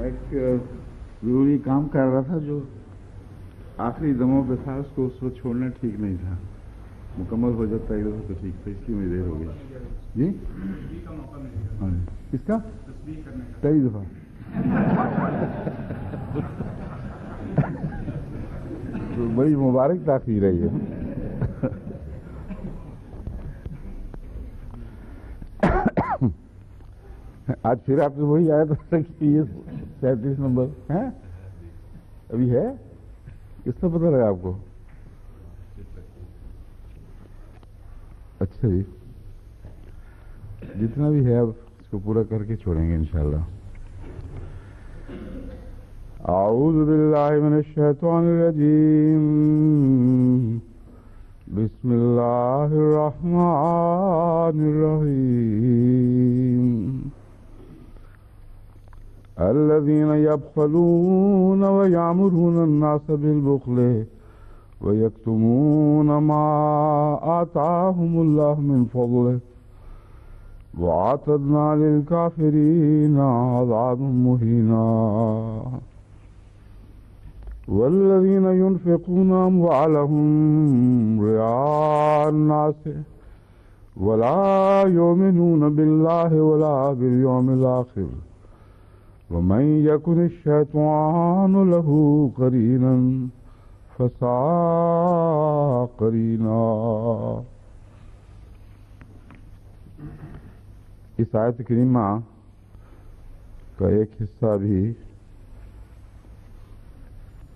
ایک ضروری کام کر رہا تھا جو آخری دموں پہ تھا، اس کو اس وقت چھوڑنا ٹھیک نہیں تھا. مکمل ہو جاتا ہے ایک دفعہ تو ٹھیک تھا، اس لیے مجھے دیر ہو گئی. جی ہاں جی، کس کا؟ کئی دفعہ. بڑی مبارک تاخیر ہے یہ. آج پھر آپ سے وہی آیا تھا کہ یہ 37 نمبر ہے ابھی ہے. کس کا پتہ لگا آپ کو؟ اچھا جی، جتنا بھی ہے اب اس کو پورا کر کے چھوڑیں گے انشاءاللہ. اعوذ باللہ من الشیطان الرجیم. بسم اللہ الرحمن الرحیم. الذين يبخلون ويأمرون الناس بالبخل ويكتمون ما آتاهم الله من فضله وأعتدنا للكافرين عذابا مهينا. والذين ينفقون أموالهم رئاء الناس ولا يؤمنون بالله ولا باليوم الآخر ومن يكن الشيطان له قرينا فساء قرينا. اس آیت کریمہ کا ایک حصہ بھی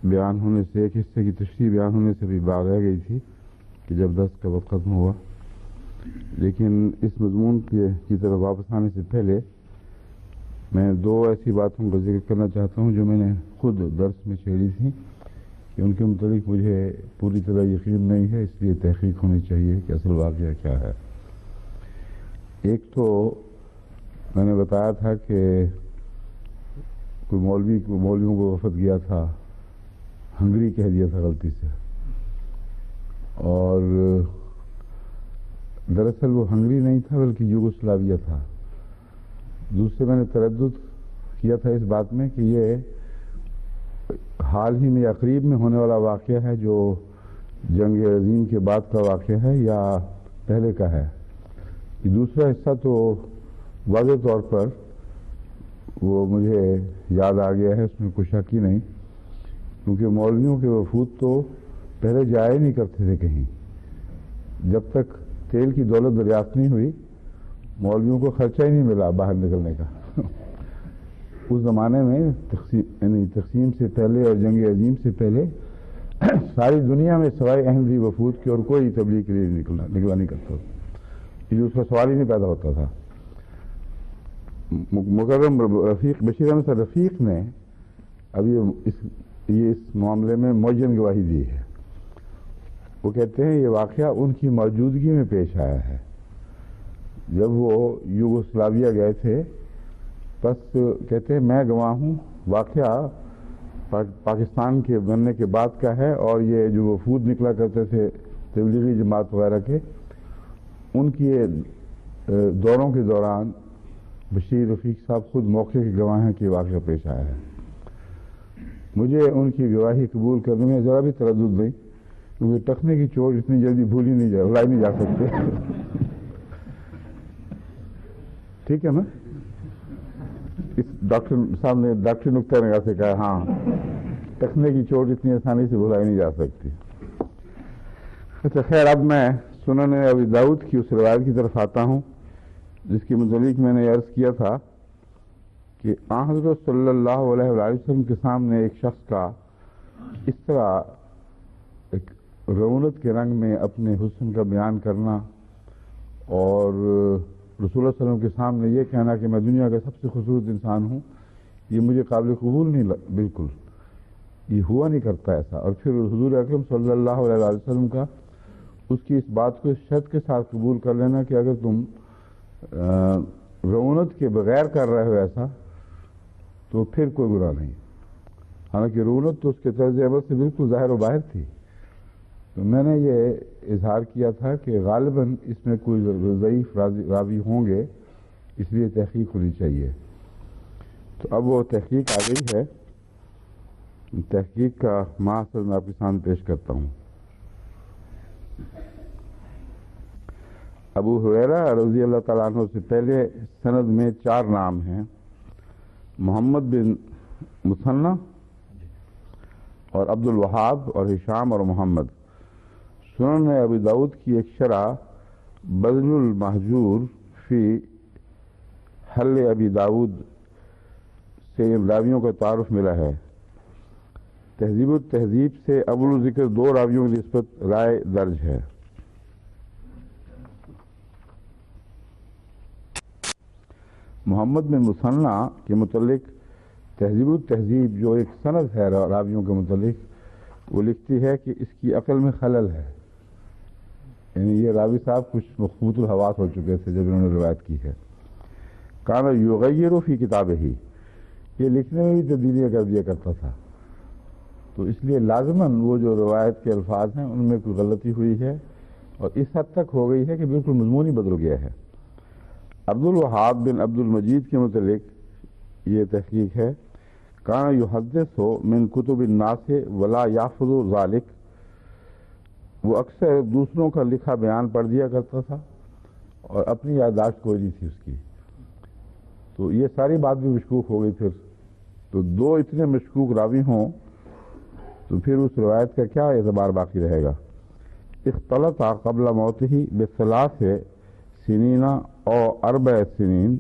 بیان ہونے سے، ایک حصے کی تشریح بیان ہونے سے بھی باقی رہ گئی تھی کہ جب درس کا وقت ختم ہوا. لیکن اس مضمون کی طرف واپس آنے سے پہلے میں دو ایسی باتوں کا ذکر کرنا چاہتا ہوں جو میں نے خود درس میں چھیڑی تھی کہ ان کے متعلق مجھے پوری طرح یقین نہیں ہے، اس لیے تحقیق ہونی چاہیے کہ اصل واقعہ کیا ہے. ایک تو میں نے بتایا تھا کہ کوئی مولویوں کو وفد گیا تھا، ہنگری کہہ دیا تھا غلطی سے، اور دراصل وہ ہنگری نہیں تھا بلکہ یوگوسلاویہ تھا. دوسرے میں نے تردد کیا تھا اس بات میں کہ یہ حال ہی میں یا قریب میں ہونے والا واقعہ ہے جو جنگ عظیم کے بعد کا واقعہ ہے یا پہلے کا ہے. دوسرا حصہ تو واضح طور پر وہ مجھے یاد آ گیا ہے، اس میں کوئی شک ہی نہیں، کیونکہ مولویوں کے وفود تو پہلے جایا نہیں کرتے تھے کہیں. جب تک تیل کی دولت دریافت نہیں ہوئی مولویوں کو خرچہ ہی نہیں ملا باہر نکلنے کا. اس زمانے میں تقسیم سے پہلے اور جنگ عظیم سے پہلے ساری دنیا میں سوائے احمدی وفود کی اور کوئی تبلیغ کے لیے نکلا نہیں کرتا، یہ اس کا سوال ہی نہیں پیدا ہوتا تھا. مکرم رفیق بشیر احمد صاحب رفیق نے ابھی اس معاملے میں معین گواہی دی ہے. وہ کہتے ہیں یہ واقعہ ان کی موجودگی میں پیش آیا ہے. جب وہ یوگوسلاویہ گئے تھے بس کہتے ہیں میں گواہ ہوں، واقعہ پاکستان کے بننے کے بعد کا ہے، اور یہ جو وفود نکلا کرتے تھے تبلیغی جماعت وغیرہ کے، ان کی دوروں کے دوران بشیر رفیق صاحب خود موقع کے گواہ ہیں کہ واقعہ پیش آیا ہے. مجھے ان کی گواہی قبول کرنے میں ذرا بھی تردد نہیں، کیونکہ ٹخنے کی چوٹ اتنی جلدی بھولی نہیں جا سکتے. ٹھیک ہے نا؟ اس ڈاکٹر صاحب نے ڈاکٹری نقطۂ نگاہ سے کہا ہاں ٹخنے کی چوٹ اتنی آسانی سے بھلائی نہیں جا سکتی. اچھا خیر، اب میں سنن ابی داؤد کی اس روایت کی طرف آتا ہوں جس کے متعلق میں نے عرض کیا تھا کہ حضرت صلی اللہ علیہ وسلم کے سامنے ایک شخص کا اس طرح ایک رونت کے رنگ میں اپنے حسن کا بیان کرنا اور رسول اللہ علیہ وسلم کے سامنے یہ کہنا کہ میں دنیا کا سب سے خوبصورت انسان ہوں، یہ مجھے قابل قبول نہیں، بالکل یہ ہوا نہیں کرتا ایسا. اور پھر حضور اکرم صلی اللہ علیہ وسلم کا اس کی اس بات کو اس شرط کے ساتھ قبول کر لینا کہ اگر تم رونت کے بغیر کر رہے ہو ایسا تو پھر کوئی برا نہیں. حالانکہ رونت تو اس کے طرز عمل سے بالکل ظاہر و باہر تھی. تو میں نے یہ اظہار کیا تھا کہ غالباً اس میں کوئی ضعیف راوی ہوں گے، اس لیے تحقیق ہونی چاہیے. تو اب وہ تحقیق آ گئی ہے، تحقیق کا ماخذ میں آپ کے سامنے پیش کرتا ہوں۔ ابو ہریرہ رضی اللہ تعالیٰ عنہ سے پہلے سند میں 4 نام ہیں، محمد بن مثنى اور عبد الوہاب اور ہشام اور محمد۔ سنن ابی داؤد کی ایک شرح بذل المہجور فی حل ابی داؤد سے ان راویوں کا تعارف ملا ہے۔ تہذیب التہذیب سے اول ذکر 2 راویوں کی نسبت رائے درج ہے۔ محمد بن مثنى کے متعلق تہذیب التہذیب جو ایک سند ہے راویوں کے متعلق، وہ لکھتی ہے کہ اس کی عقل میں خلل ہے، یعنی یہ راوی صاحب کچھ مخبوط الحواس ہو چکے تھے جب انہوں نے روایت کی ہے۔ کان یغیر فی کتابہ، یہ لکھنے میں بھی تبدیلیاں کر دیا کرتا تھا، تو اس لیے لازماً وہ جو روایت کے الفاظ ہیں ان میں کوئی غلطی ہوئی ہے، اور اس حد تک ہو گئی ہے کہ بالکل مضمون ہی بدل گیا ہے۔ عبد الوہاب بن عبد المجید کے متعلق یہ تحقیق ہے، کان یحدث من کتب الناس ولا یحفظ ذلک، وہ اکثر دوسروں کا لکھا بیان پڑھ دیا کرتا تھا اور اپنی یادداشت کوئی نہیں تھی اس کی، تو یہ ساری بات بھی مشکوک ہو گئی۔ پھر تو 2 اتنے مشکوک راوی ہوں تو پھر اس روایت کا کیا اعتبار باقی رہے گا؟ اختلط قبل موتہ بثلاث سنین او 4 سنین،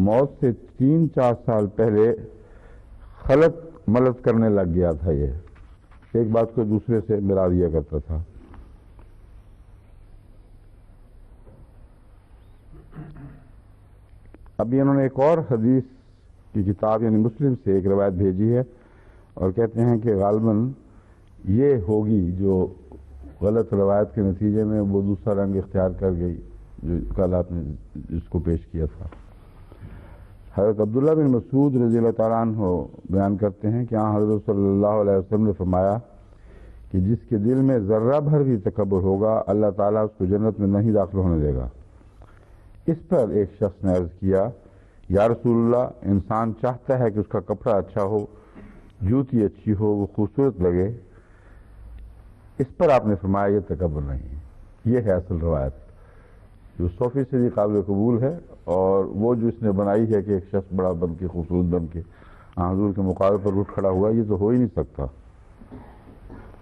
موت سے 3-4 سال پہلے خلط ملط کرنے لگ گیا تھا، یہ ایک بات کو دوسرے سے ملا دیا کرتا تھا۔ ابھی انہوں نے ایک اور حدیث کی کتاب یعنی مسلم سے ایک روایت بھیجی ہے، اور کہتے ہیں کہ غالباً یہ ہوگی جو غلط روایت کے نتیجے میں وہ دوسرا رنگ اختیار کر گئی جو کل آپ نے جس کو پیش کیا تھا۔ حضرت عبداللہ بن مسعود رضی اللہ تعالیٰ عنہ بیان کرتے ہیں کہ حضرت صلی اللہ علیہ وسلم نے فرمایا کہ جس کے دل میں ذرہ بھر بھی تکبر ہوگا اللہ تعالیٰ اس کو جنت میں نہیں داخل ہونے دے گا۔ اس پر ایک شخص نے عرض کیا، یا رسول اللہ، انسان چاہتا ہے کہ اس کا کپڑا اچھا ہو، جوتی اچھی ہو، وہ خوبصورت لگے، اس پر آپ نے فرمایا یہ تکبر نہیں، یہ ہے اصل روایت جو 100% قابل قبول ہے، اور وہ جو اس نے بنائی ہے کہ ایک شخص بڑا بن کے خوبصورت بن کے حضور کے مقابلے پر اٹھ کھڑا ہوا، یہ تو ہو ہی نہیں سکتا۔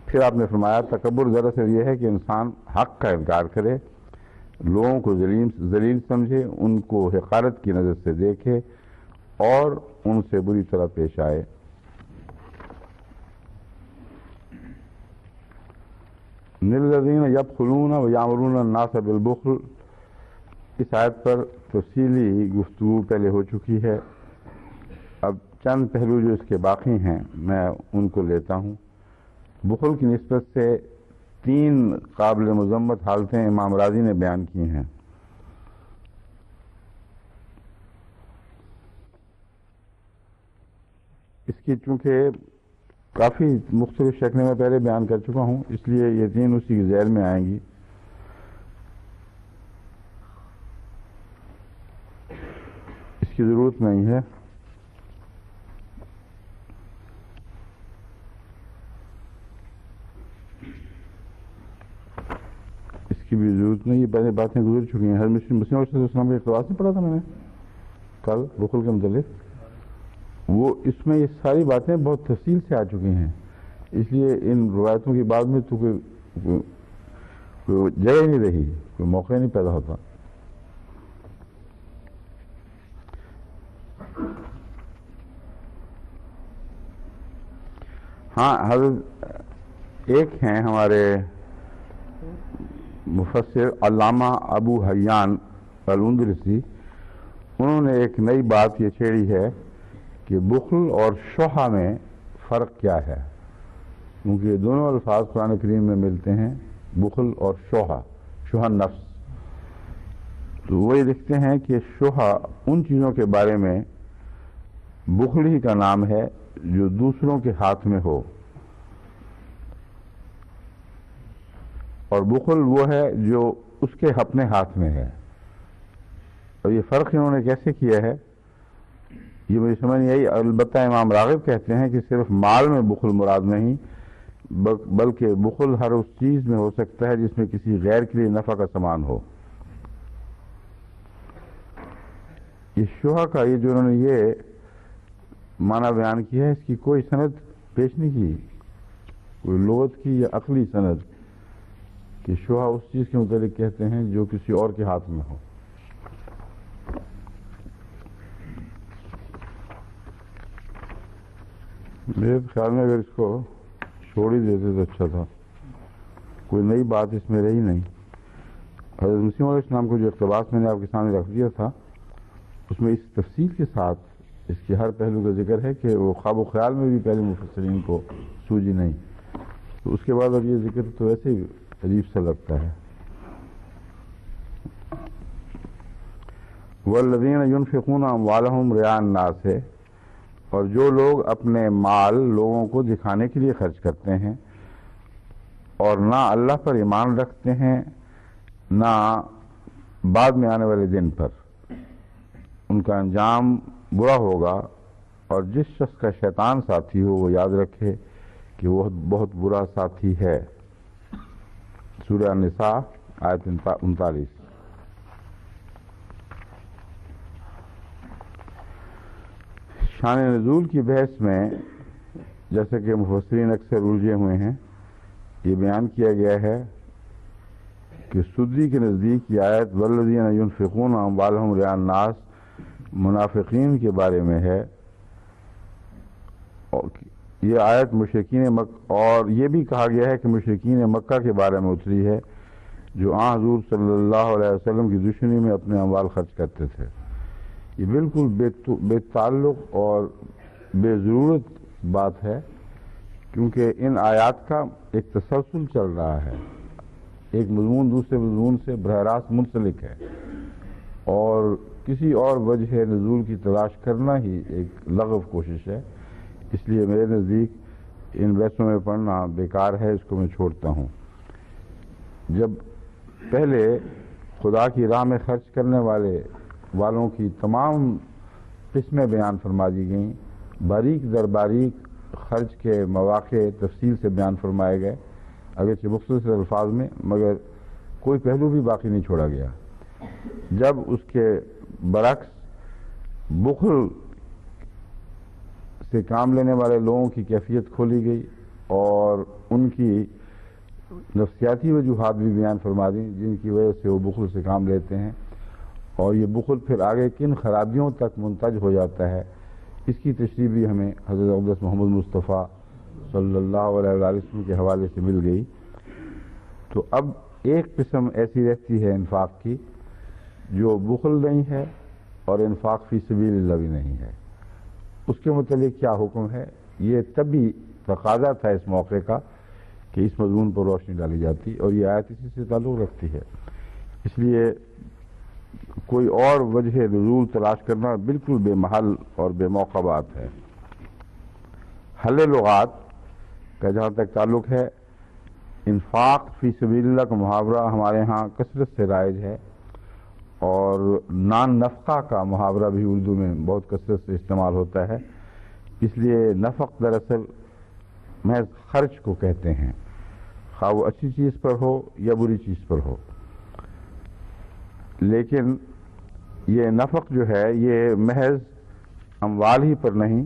پھر آپ نے فرمایا تکبر دراصل یہ ہے کہ انسان حق کا انکار کرے، لوگوں کو ذلیل سمجھے، ان کو حقارت کی نظر سے دیکھے اور ان سے بری طرح پیش آئے۔ الذین یبخلون ویامرون الناس بالبخل، اس آیت پر تفصیلی گفتگو پہلے ہو چکی ہے، اب چند پہلو جو اس کے باقی ہیں میں ان کو لیتا ہوں۔ بخل کی نسبت سے 3 قابل مذمت حالتیں امام راضی نے بیان کی ہیں۔ اس کی چونکہ کافی مختلف شکلیں میں پہلے بیان کر چکا ہوں، اس لیے یہ 3 اسی کی ذیل میں آئیں گی۔ اس کی ضرورت نہیں ہے، اس کی بھی ضرورت نہیں، یہ پہلے باتیں گزر چکی ہیں۔ حضرت مسلم علیہ السلام کے اقتباس میں پڑھا تھا میں نے کل بخل کے متعلق، وہ اس میں یہ ساری باتیں بہت تفصیل سے آ چکی ہیں، اس لیے ان روایتوں کی بعد میں تو کوئی جگہ نہیں رہی، کوئی موقع نہیں پیدا ہوتا۔ ہاں، حضرت ایک ہیں ہمارے مفسر علامہ ابو حیان الاندلسی، انہوں نے ایک نئی بات یہ چھیڑی ہے کہ بخل اور شحہ میں فرق کیا ہے، کیونکہ یہ دونوں الفاظ قرآن کریم میں ملتے ہیں، بخل اور شحہ نفس۔ تو وہ یہ لکھتے ہیں کہ شحہ ان چیزوں کے بارے میں بخل ہی کا نام ہے جو دوسروں کے ہاتھ میں ہو، اور بخل وہ ہے جو اس کے اپنے ہاتھ میں ہے۔ اور یہ فرق انہوں نے کیسے کیا ہے یہ مجھے سمجھ نہیں آئی. البتہ امام راغب کہتے ہیں کہ صرف مال میں بخل مراد نہیں، بلکہ بخل ہر اس چیز میں ہو سکتا ہے جس میں کسی غیر کے لیے نفع کا سامان ہو. یہ شبہ کا یہ جو انہوں نے یہ معنی بیان کیا ہے، اس کی کوئی سند پیش نہیں کی، کوئی لغت کی یا عقلی سند، کہ شبہ اس چیز کے متعلق کہتے ہیں جو کسی اور کے ہاتھ میں ہو. میرے خیال میں اگر اس کو چھوڑ ہی دیتے تو اچھا تھا، کوئی نئی بات اس میں رہی نہیں. حضرت مسیح علیہ السلام کو جو اقتباس میں نے آپ کے سامنے رکھ دیا تھا، اس میں اس تفصیل کے ساتھ اس کے ہر پہلو کا ذکر ہے کہ وہ خواب و خیال میں بھی پہلے مفسرین کو سوجی نہیں. تو اس کے بعد اب یہ ذکر تو ایسے ہی عجیب سا لگتا ہے. والذین ینفقون اموالہم رعاء الناس ہے، اور جو لوگ اپنے مال لوگوں کو دکھانے کے لیے خرچ کرتے ہیں اور نہ اللہ پر ایمان رکھتے ہیں نہ بعد میں آنے والے دن پر، ان کا انجام برا ہوگا. اور جس شخص کا شیطان ساتھی ہو وہ یاد رکھے کہ وہ بہت برا ساتھی ہے. سورہ النساء آیت 39. شان نزول کی بحث میں جیسا کہ مفسرین اکثر الجھے ہوئے ہیں، یہ بیان کیا گیا ہے کہ سدی کے نزدیک یہ آیت والذین ینفقون اموالہم رعاء الناس منافقین کے بارے میں ہے. یہ آیت مشرکین مکہ، اور یہ بھی کہا گیا ہے کہ مشرکین مکہ کے بارے میں اتری ہے جو حضور صلی اللہ علیہ وسلم کی دشمنی میں اپنے اموال خرچ کرتے تھے. یہ بالکل بے تعلق اور بے ضرورت بات ہے، کیونکہ ان آیات کا ایک تسلسل چل رہا ہے، ایک مضمون دوسرے مضمون سے براہ راست منسلک ہے، اور کسی اور وجہ نزول کی تلاش کرنا ہی ایک لغو کوشش ہے. اس لیے میرے نزدیک ان بحثوں میں پڑھنا بیکار ہے، اس کو میں چھوڑتا ہوں. جب پہلے خدا کی راہ میں خرچ کرنے والوں کی تمام قسمیں بیان فرما دی گئیں، باریک در باریک خرچ کے مواقع تفصیل سے بیان فرمائے گئے، اگرچہ مختصر الفاظ میں، مگر کوئی پہلو بھی باقی نہیں چھوڑا گیا. جب اس کے برعکس بخل سے کام لینے والے لوگوں کی کیفیت کھولی گئی اور ان کی نفسیاتی وجوہات بھی بیان فرما دیں جن کی وجہ سے وہ بخل سے کام لیتے ہیں، اور یہ بخل پھر آگے کن خرابیوں تک منتج ہو جاتا ہے، اس کی تشریح بھی ہمیں حضرت اقدس محمد مصطفیٰ صلی اللہ علیہ وسلم کے حوالے سے مل گئی. تو اب ایک قسم ایسی رہتی ہے انفاق کی جو بخل نہیں ہے اور انفاق فی سبیل اللہ بھی نہیں ہے. اس کے متعلق کیا حکم ہے، یہ طبی تقاضا تھا اس موقع کا کہ اس مضمون پر روشنی ڈالی جاتی، اور یہ آیت اسی سے تعلق رکھتی ہے. اس لیے کوئی اور وجہ نزول تلاش کرنا بالکل بے محل اور بے موقع بات ہے. حل لغات کا جہاں تک تعلق ہے، انفاق فی سبیل اللہ کا محاورہ ہمارے ہاں کثرت سے رائج ہے، اور نان نفقہ کا محاورہ بھی اردو میں بہت کثرت سے استعمال ہوتا ہے. اس لیے نفق دراصل محض خرچ کو کہتے ہیں، خواہ وہ اچھی چیز پر ہو یا بری چیز پر ہو. لیکن یہ نفق جو ہے یہ محض اموال ہی پر نہیں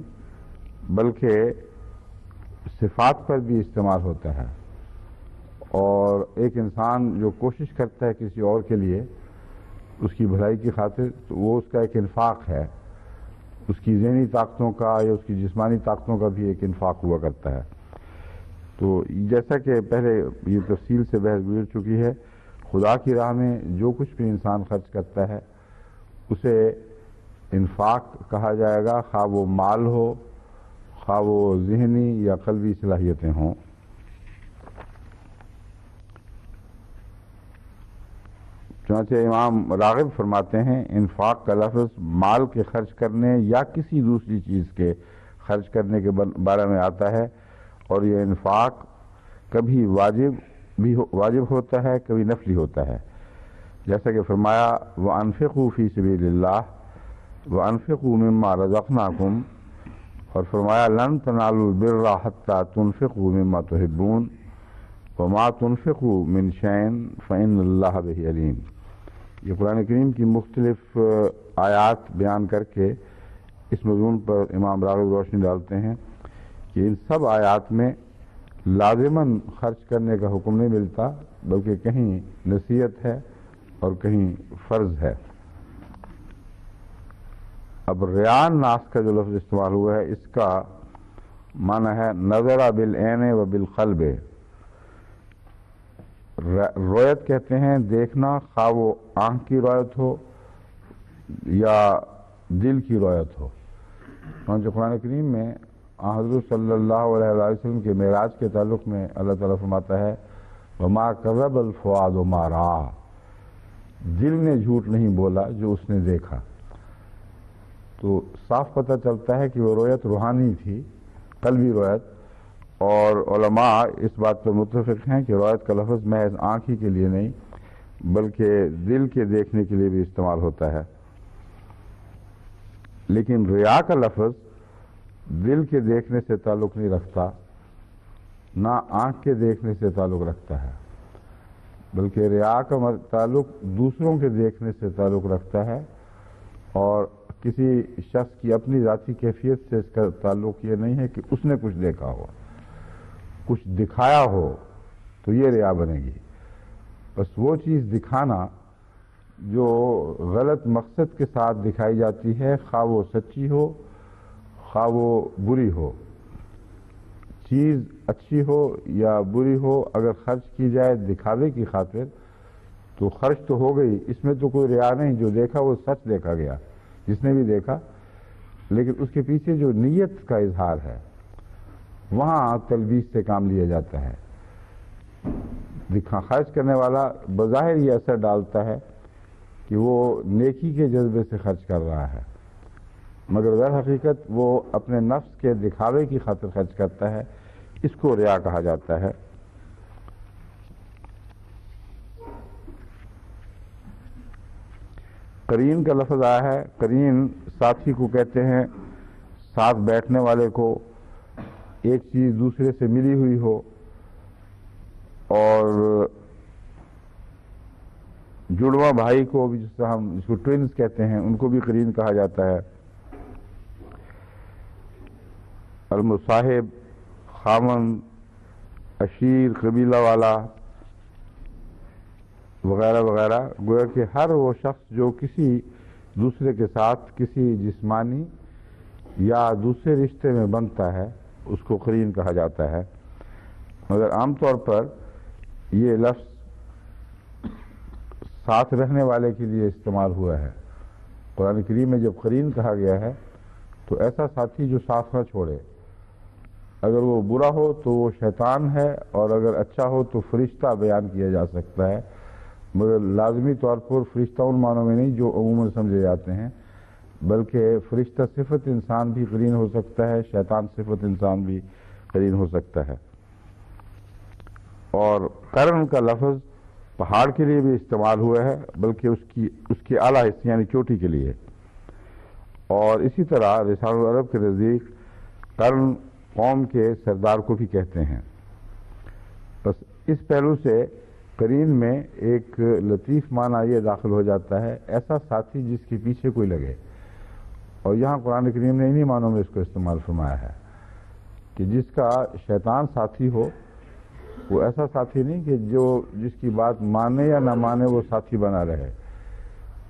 بلکہ صفات پر بھی استعمال ہوتا ہے. اور ایک انسان جو کوشش کرتا ہے کسی اور کے لیے اس کی بھلائی کی خاطر، تو وہ اس کا ایک انفاق ہے. اس کی ذہنی طاقتوں کا یا اس کی جسمانی طاقتوں کا بھی ایک انفاق ہوا کرتا ہے. تو جیسا کہ پہلے یہ تفصیل سے بحث گزر چکی ہے، خدا کی راہ میں جو کچھ بھی انسان خرچ کرتا ہے اسے انفاق کہا جائے گا، خواہ وہ مال ہو، خواہ وہ ذہنی یا قلبی صلاحیتیں ہوں. چنانچہ امام راغب فرماتے ہیں انفاق کا لفظ مال کے خرچ کرنے یا کسی دوسری چیز کے خرچ کرنے کے بارے میں آتا ہے، اور یہ انفاق کبھی واجب ہوتا ہے، کبھی نفلی ہوتا ہے. جیسا کہ فرمایا وَأَنفِقُوا فِي سَبِيلِ اللَّهِ، وَأَنفِقُوا مِمَّا رَزَقْنَاكُمْ، اور فرمایا لَن تَنَالُوا الْبِرَّ حَتَّى تُنفِقُوا مِمَّا تُحِبُّونَ وَمَا تُنفِقُوا مِنْ شَيْءٍ فَإِنَّ اللَّهَ بِهِ عَلِيمٌ۔ یہ قرآن کریم کی مختلف آیات بیان کر کے اس مضمون پر امام راغب روشنی ڈالتے ہیں کہ ان سب آیات میں لازماً خرچ کرنے کا حکم نہیں ملتا، بلکہ کہیں نصیحت ہے اور کہیں فرض ہے۔ اب ریان ناس کا جو لفظ استعمال ہوا ہے اس کا معنی ہے نظر بالعین و بالقلب۔ رویت کہتے ہیں دیکھنا، خواہ وہ آنکھ کی رویت ہو یا دل کی رویت ہو۔ چنانچہ قرآن کریم میں حضرت صلی اللہ علیہ وسلم کے معراج کے تعلق میں اللہ تعالیٰ فرماتا ہے وَمَا كَذَبَ الْفُؤَادُ مَا رَأَىٰ، دل نے جھوٹ نہیں بولا جو اس نے دیکھا۔ تو صاف پتہ چلتا ہے کہ وہ رویت روحانی تھی، قلبی رویت، اور علماء اس بات پر متفق ہیں کہ رویت کا لفظ محض آنکھ ہی کے لیے نہیں بلکہ دل کے دیکھنے کے لیے بھی استعمال ہوتا ہے۔ لیکن ریا کا لفظ دل کے دیکھنے سے تعلق نہیں رکھتا، نہ آنکھ کے دیکھنے سے تعلق رکھتا ہے، بلکہ ریا کا تعلق دوسروں کے دیکھنے سے تعلق رکھتا ہے، اور کسی شخص کی اپنی ذاتی کیفیت سے اس کا تعلق یہ نہیں ہے کہ اس نے کچھ دیکھا ہو، کچھ دکھایا ہو تو یہ ریا بنے گی۔ بس وہ چیز دکھانا جو غلط مقصد کے ساتھ دکھائی جاتی ہے، خواہ وہ سچی ہو خواہ وہ بری ہو، چیز اچھی ہو یا بری ہو، اگر خرچ کی جائے دکھاوے کی خاطر تو خرچ تو ہو گئی، اس میں تو کوئی ریا نہیں، جو دیکھا وہ سچ دیکھا گیا جس نے بھی دیکھا، لیکن اس کے پیچھے جو نیت کا اظہار ہے وہاں تلبیس سے کام لیا جاتا ہے۔ خرچ کرنے والا بظاہر یہ اثر ڈالتا ہے کہ وہ نیکی کے جذبے سے خرچ کر رہا ہے، مگر در حقیقت وہ اپنے نفس کے دکھاوے کی خاطر خرچ کرتا ہے، اس کو ریا کہا جاتا ہے۔ قرین کا لفظ آیا ہے، قرین ساتھی کو کہتے ہیں، ساتھ بیٹھنے والے کو، ایک چیز دوسرے سے ملی ہوئی ہو، اور جڑواں بھائی کو بھی جس طرح ہم اس کو ٹوئنز کہتے ہیں ان کو بھی قرین کہا جاتا ہے۔ المصاحب، خامن، عشیر، قبیلہ والا وغیرہ وغیرہ، گویا کہ ہر وہ شخص جو کسی دوسرے کے ساتھ کسی جسمانی یا دوسرے رشتے میں بنتا ہے اس کو قرین کہا جاتا ہے، مگر عام طور پر یہ لفظ ساتھ رہنے والے کے لیے استعمال ہوا ہے۔ قرآن کریم میں جب قرین کہا گیا ہے تو ایسا ساتھی جو ساتھ نہ چھوڑے، اگر وہ برا ہو تو وہ شیطان ہے، اور اگر اچھا ہو تو فرشتہ بیان کیا جا سکتا ہے، مگر لازمی طور پر فرشتہ ان معنوں میں نہیں جو عموماً سمجھے جاتے ہیں، بلکہ فرشتہ صفت انسان بھی قرین ہو سکتا ہے، شیطان صفت انسان بھی قرین ہو سکتا ہے۔ اور قرن کا لفظ پہاڑ کے لیے بھی استعمال ہوا ہے، بلکہ اس کی اعلیٰ حصے یعنی چوٹی کے لیے، اور اسی طرح لسان العرب کے نزدیک قرن قوم کے سردار کو بھی کہتے ہیں۔ بس اس پہلو سے قرین میں ایک لطیف معنی یہ داخل ہو جاتا ہے، ایسا ساتھی جس کے پیچھے کوئی لگے، اور یہاں قرآن کریم نے انہی معنوں میں اس کو استعمال فرمایا ہے کہ جس کا شیطان ساتھی ہو وہ ایسا ساتھی نہیں کہ جس کی بات مانے یا نہ مانے وہ ساتھی بنا رہے۔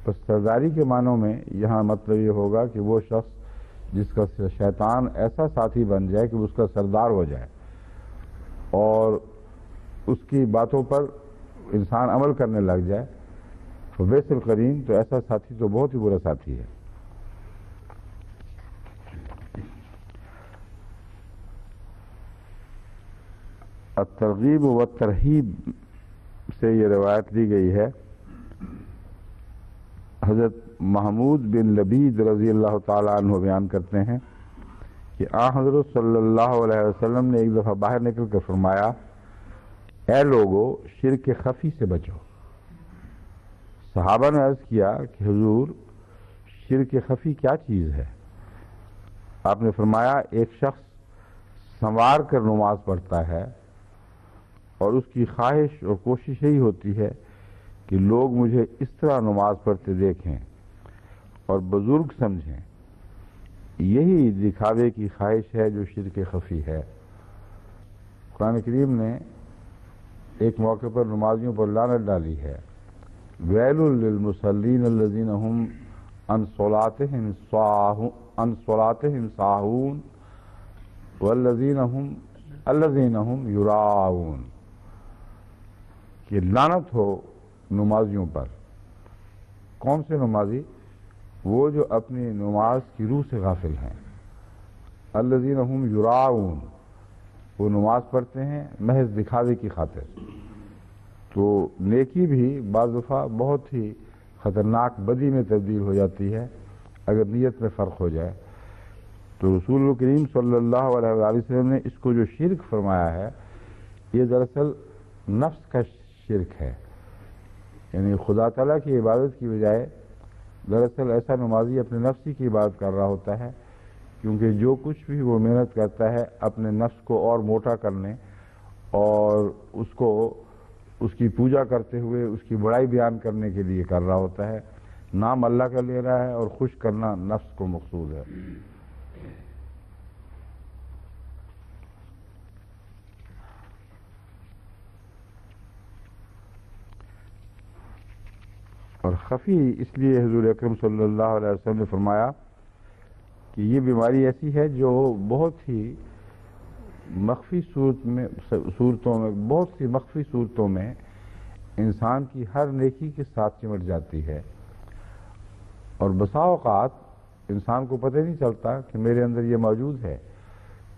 بس سرداری کے معنوں میں یہاں مطلب یہ ہوگا کہ وہ شخص جس کا شیطان ایسا ساتھی بن جائے کہ اس کا سردار ہو جائے اور اس کی باتوں پر انسان عمل کرنے لگ جائے، ویسے القرین، تو ایسا ساتھی تو بہت ہی برا ساتھی ہے۔ الترغیب و ترہیب سے یہ روایت لی گئی ہے، حضرت محمود بن لبید رضی اللہ تعالیٰ عنہ بیان کرتے ہیں کہ حضرت صلی اللہ علیہ وسلم نے ایک دفعہ باہر نکل کر فرمایا، اے لوگو شرک خفی سے بچو۔ صحابہ نے عرض کیا کہ حضور شرک خفی کیا چیز ہے؟ آپ نے فرمایا ایک شخص سنوار کر نماز پڑھتا ہے اور اس کی خواہش اور کوشش یہی ہوتی ہے کہ لوگ مجھے اس طرح نماز پڑھتے دیکھیں اور بزرگ سمجھیں، یہی دکھاوے کی خواہش ہے جو شرک خفی ہے۔ قرآن کریم نے ایک موقع پر نمازیوں پر لعنت ڈالی ہے، ویل للمصلین الذین هم عن صلاتهم ساہون والذین هم یراؤون، کہ لعنت ہو نمازیوں پر۔ کون سے نمازی؟ وہ جو اپنی نماز کی روح سے غافل ہیں۔ الذین هم یراؤون، وہ نماز پڑھتے ہیں محض دکھاوے کی خاطر۔ تو نیکی بھی بعض دفعہ بہت ہی خطرناک بدی میں تبدیل ہو جاتی ہے اگر نیت میں فرق ہو جائے۔ تو رسول کریم صلی اللہ علیہ وآلہ وسلم نے اس کو جو شرک فرمایا ہے، یہ دراصل نفس کا شرک ہے، یعنی خدا تعالیٰ کی عبادت کی بجائے دراصل ایسا نمازی اپنے نفسی کی عبادت کر رہا ہوتا ہے، کیونکہ جو کچھ بھی وہ محنت کرتا ہے اپنے نفس کو اور موٹا کرنے اور اس کی پوجا کرتے ہوئے اس کی بڑائی بیان کرنے کے لیے کر رہا ہوتا ہے، نام اللہ کا لے رہا ہے اور خوش کرنا نفس کو مقصود ہے۔ اور خفی اس لیے حضور اکرم صلی اللہ علیہ وسلم نے فرمایا کہ یہ بیماری ایسی ہے جو بہت ہی مخفی صورتوں میں بہت سی مخفی صورتوں میں انسان کی ہر نیکی کے ساتھ چمٹ جاتی ہے، اور بسا اوقات انسان کو پتہ نہیں چلتا کہ میرے اندر یہ موجود ہے۔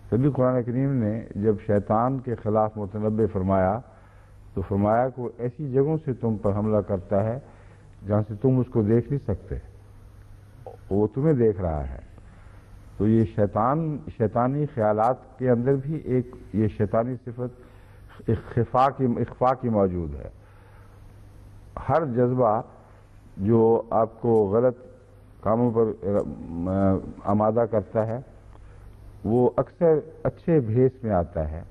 تبھی قرآن کریم نے جب شیطان کے خلاف متنبع فرمایا تو فرمایا کہ وہ ایسی جگہوں سے تم پر حملہ کرتا ہے جہاں سے تم اس کو دیکھ نہیں سکتے، وہ تمہیں دیکھ رہا ہے۔ تو یہ شیطانی خیالات کے اندر بھی ایک یہ شیطانی صفت اخفاء کی موجود ہے۔ ہر جذبہ جو آپ کو غلط کاموں پر آمادہ کرتا ہے وہ اکثر اچھے بھیس میں آتا ہے،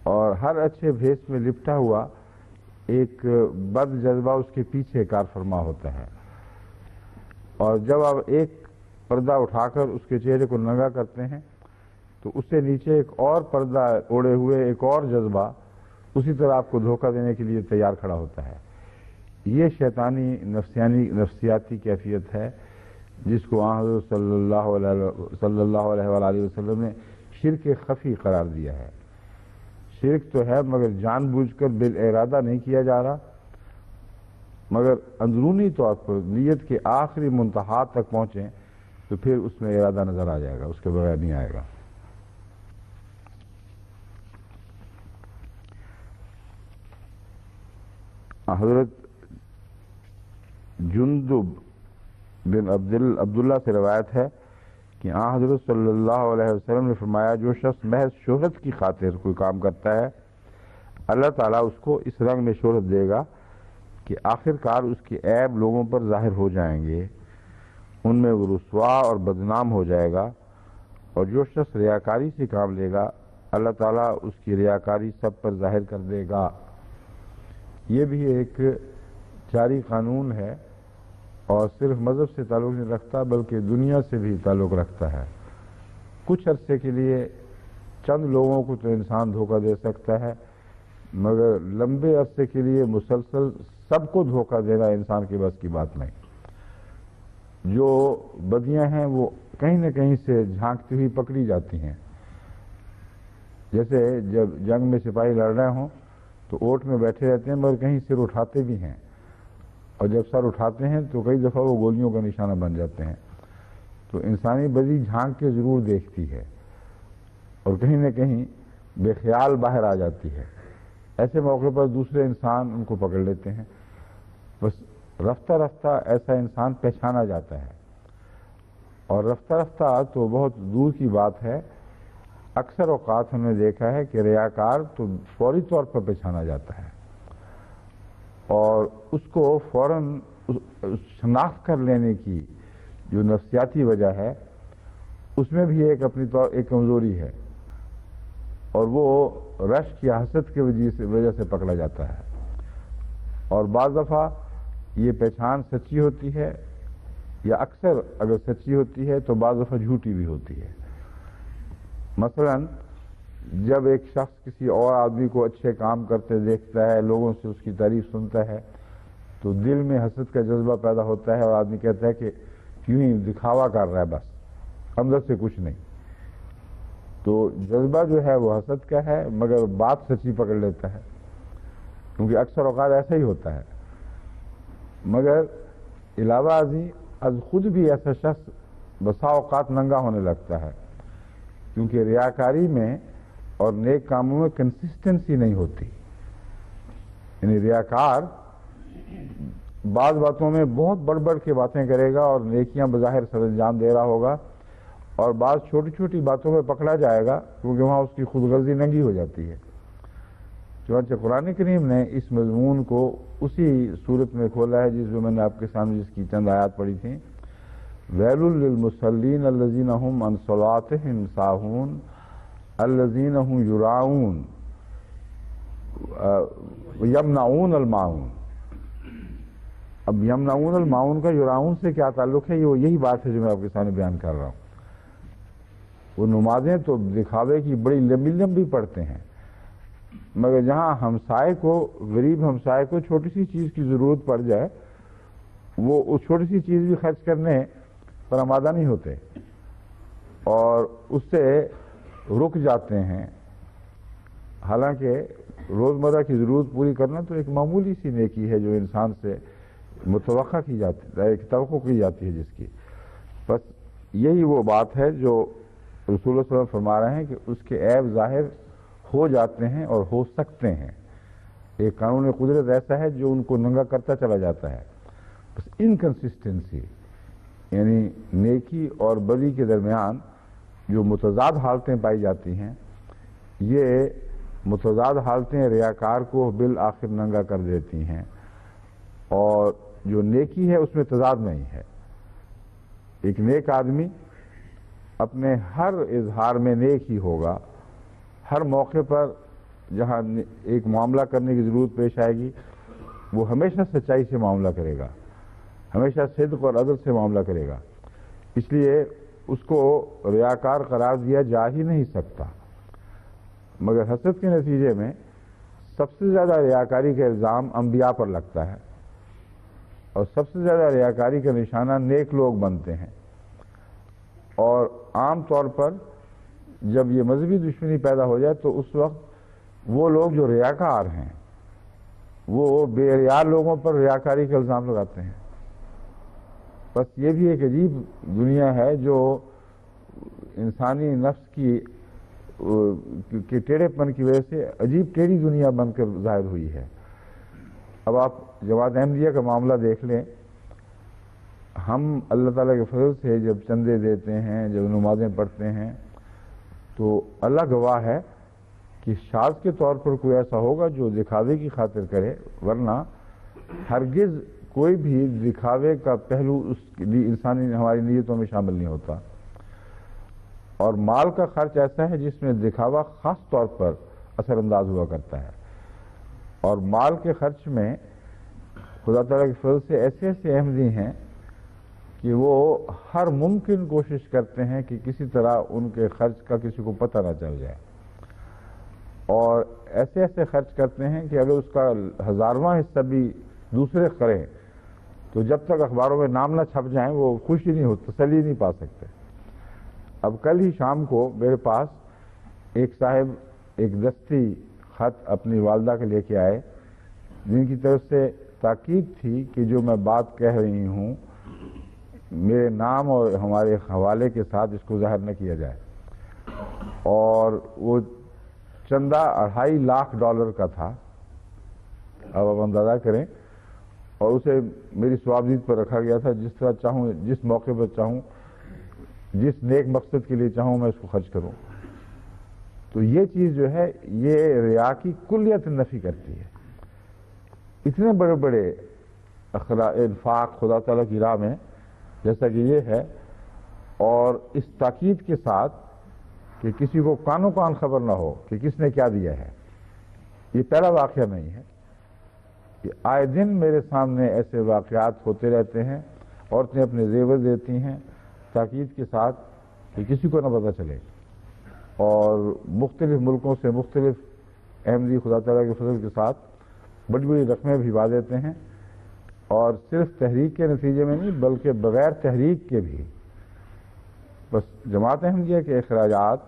اور ہر اچھے بھیس میں لپٹا ہوا ایک بد جذبہ اس کے پیچھے کار فرما ہوتا ہے، اور جب آپ ایک پردہ اٹھا کر اس کے چہرے کو ننگا کرتے ہیں تو اس سے نیچے ایک اور پردہ اوڑے ہوئے ایک اور جذبہ اسی طرح آپ کو دھوکہ دینے کے لیے تیار کھڑا ہوتا ہے۔ یہ شیطانی نفسیاتی کیفیت ہے جس کو حضرت صلی اللہ علیہ وآلہ وسلم نے شرک خفی قرار دیا ہے۔ شرک تو ہے مگر جان بوجھ کر بالارادہ نہیں کیا جا رہا، مگر اندرونی طور پر نیت کے آخری منتہا تک پہنچیں تو پھر اس میں ارادہ نظر آ جائے گا، اس کے بغیر نہیں آئے گا۔ حضرت جندب بن عبداللہ سے روایت ہے کہ حضرت صلی اللہ علیہ وسلم نے فرمایا جو شخص محض شہرت کی خاطر کوئی کام کرتا ہے اللہ تعالیٰ اس کو اس رنگ میں شہرت دے گا کہ آخر کار اس کے عیب لوگوں پر ظاہر ہو جائیں گے، ان میں وہ رسوا اور بدنام ہو جائے گا، اور جو شخص ریاکاری سے کام لے گا اللہ تعالیٰ اس کی ریاکاری سب پر ظاہر کر دے گا۔ یہ بھی ایک جاری قانون ہے اور صرف مذہب سے تعلق نہیں رکھتا بلکہ دنیا سے بھی تعلق رکھتا ہے۔ کچھ عرصے کے لیے چند لوگوں کو تو انسان دھوکہ دے سکتا ہے، مگر لمبے عرصے کے لیے مسلسل سب کو دھوکہ دینا انسان کے بس کی بات نہیں۔ جو بدیاں ہیں وہ کہیں نہ کہیں سے جھانکتی ہوئی پکڑی جاتی ہیں۔ جیسے جب جنگ میں سپاہی لڑ رہے ہوں تو اوٹ میں بیٹھے رہتے ہیں مگر کہیں سر اٹھاتے بھی ہیں، اور جب سر اٹھاتے ہیں تو کئی دفعہ وہ گولیوں کا نشانہ بن جاتے ہیں۔ تو انسانی بدی جھانک کے ضرور دیکھتی ہے اور کہیں نہ کہیں بے خیال باہر آ جاتی ہے۔ ایسے موقع پر دوسرے انسان ان کو پکڑ لیتے ہیں، بس رفتہ رفتہ ایسا انسان پہچانا جاتا ہے، اور رفتہ رفتہ تو بہت دور کی بات ہے، اکثر اوقات ہم نے دیکھا ہے کہ ریاکار تو فوری طور پر پہچانا جاتا ہے، اور اس کو فوراً شناخت کر لینے کی جو نفسیاتی وجہ ہے اس میں بھی ایک اپنی ایک کمزوری ہے، اور وہ رشک یا حسد کی وجہ سے پکڑا جاتا ہے، اور بعض دفعہ یہ پہچان سچی ہوتی ہے، یا اکثر اگر سچی ہوتی ہے تو بعض دفعہ جھوٹی بھی ہوتی ہے۔ مثلا جب ایک شخص کسی اور آدمی کو اچھے کام کرتے دیکھتا ہے، لوگوں سے اس کی تعریف سنتا ہے، تو دل میں حسد کا جذبہ پیدا ہوتا ہے، اور آدمی کہتا ہے کہ کیوں ہی دکھاوا کر رہا ہے، بس اندر سے کچھ نہیں۔ تو جذبہ جو ہے وہ حسد کا ہے، مگر بات سچی پکڑ لیتا ہے، کیونکہ اکثر اوقات ایسا ہی ہوتا ہے۔ مگر علاوہ ازیں از خود بھی ایسا شخص بسا اوقات ننگا ہونے لگتا ہے، کیونکہ ریاکاری میں اور نیک کاموں میں کنسسٹنسی نہیں ہوتی۔ یعنی ریاکار بعض باتوں میں بہت بڑھ بڑھ کے باتیں کرے گا اور نیکیاں بظاہر سر انجام دے رہا ہوگا، اور بعض چھوٹی چھوٹی باتوں میں پکڑا جائے گا کیونکہ وہاں اس کی خود غرضی ننگی ہو جاتی ہے۔ چنانچہ قرآن کریم نے اس مضمون کو اسی صورت میں کھولا ہے جس میں میں نے آپ کے سامنے جس کی چند آیات پڑھی تھیں، ویل للمصلین الذین هم عن صلاتهم ساہون الذین هم یراؤون یمنعون الماعون۔ اب یمنعون الماعون کا یراؤون سے کیا تعلق ہے؟ یہ یہی بات ہے جو میں آپ کے سامنے بیان کر رہا ہوں۔ وہ نمازیں تو دکھاوے کی بڑی لمبی لمبی پڑھتے ہیں، مگر جہاں ہمسائے کو، غریب ہمسائے کو چھوٹی سی چیز کی ضرورت پڑ جائے، وہ اس چھوٹی سی چیز بھی خرچ کرنے پر آمادہ نہیں ہوتے اور اس سے رک جاتے ہیں۔ حالانکہ روزمرہ کی ضرورت پوری کرنا تو ایک معمولی سی نیکی ہے جو انسان سے متوقع کی جاتی ہے، ایک توقع کی جاتی ہے جس کی۔ بس یہی وہ بات ہے جو رسول اللہ صلی اللہ علیہ وسلم فرما رہے ہیں کہ اس کے عیب ظاہر ہو جاتے ہیں اور ہو سکتے ہیں۔ ایک قانون قدرت ایسا ہے جو ان کو ننگا کرتا چلا جاتا ہے۔ بس انکنسسٹنسی، یعنی نیکی اور بدی کے درمیان جو متضاد حالتیں پائی جاتی ہیں، یہ متضاد حالتیں ریاکار کو بالآخر ننگا کر دیتی ہیں، اور جو نیکی ہے اس میں تضاد نہیں ہے۔ ایک نیک آدمی اپنے ہر اظہار میں نیک ہی ہوگا، ہر موقع پر جہاں ایک معاملہ کرنے کی ضرورت پیش آئے گی وہ ہمیشہ سچائی سے معاملہ کرے گا، ہمیشہ صدق اور عدل سے معاملہ کرے گا، اس لیے اس کو ریاکار قرار دیا جا ہی نہیں سکتا۔ مگر حسد کے نتیجے میں سب سے زیادہ ریاکاری کا الزام انبیاء پر لگتا ہے، اور سب سے زیادہ ریاکاری کا نشانہ نیک لوگ بنتے ہیں، اور عام طور پر جب یہ مذہبی دشمنی پیدا ہو جائے تو اس وقت وہ لوگ جو ریاکار ہیں وہ بے ریا لوگوں پر ریاکاری کا الزام لگاتے ہیں۔ بس یہ بھی ایک عجیب دنیا ہے جو انسانی نفس کی ٹیڑھے پن کی وجہ سے عجیب ٹیڑھی دنیا بن کر ظاہر ہوئی ہے۔ اب آپ جماعت احمدیہ کا معاملہ دیکھ لیں، ہم اللہ تعالیٰ کے فضل سے جب چندے دیتے ہیں، جب نمازیں پڑھتے ہیں، تو اللہ گواہ ہے کہ شاذ کے طور پر کوئی ایسا ہوگا جو دکھاوے کی خاطر کرے، ورنہ ہرگز کوئی بھی دکھاوے کا پہلو اس انسانی ہماری نیتوں میں شامل نہیں ہوتا۔ اور مال کا خرچ ایسا ہے جس میں دکھاوا خاص طور پر اثر انداز ہوا کرتا ہے، اور مال کے خرچ میں خدا تعالیٰ کے فضل سے ایسے ایسے احمدی ہیں کہ وہ ہر ممکن کوشش کرتے ہیں کہ کسی طرح ان کے خرچ کا کسی کو پتہ نہ چل جائے، اور ایسے ایسے خرچ کرتے ہیں کہ اگر اس کا 1000واں حصہ بھی دوسرے کریں تو جب تک اخباروں میں نام نہ چھپ جائیں وہ خوشی نہیں ہوتی، تسلی نہیں پا سکتے۔ اب کل ہی شام کو میرے پاس ایک صاحب ایک دستی خط اپنی والدہ کے لے کے آئے، جن کی طرف سے تاکید تھی کہ جو میں بات کہہ رہی ہوں میرے نام اور ہمارے حوالے کے ساتھ اس کو ظاہر نہ کیا جائے، اور وہ چندہ $2.5 لاکھ کا تھا۔ اب آپ اندازہ کریں، اور اسے میری ثوابدید پر رکھا گیا تھا، جس طرح چاہوں، جس موقع پر چاہوں، جس نیک مقصد کے لیے چاہوں میں اس کو خرچ کروں۔ تو یہ چیز جو ہے یہ ریا کی کلیت نفی کرتی ہے۔ اتنے بڑے بڑے انفاق خدا تعالیٰ کی راہ میں جیسا کہ یہ ہے، اور اس تاکید کے ساتھ کہ کسی کو کانوں کان خبر نہ ہو کہ کس نے کیا دیا ہے۔ یہ پہلا واقعہ نہیں ہے، کہ آئے دن میرے سامنے ایسے واقعات ہوتے رہتے ہیں، عورتیں اپنے زیور دیتی ہیں تاکید کے ساتھ کہ کسی کو نہ پتہ چلے، اور مختلف ملکوں سے مختلف احمدی خدا تعالیٰ کے فضل کے ساتھ بڑی بڑی رقمیں بھجوا دیتے ہیں، اور صرف تحریک کے نتیجے میں نہیں بلکہ بغیر تحریک کے بھی بس جماعت احمدیہ کے اخراجات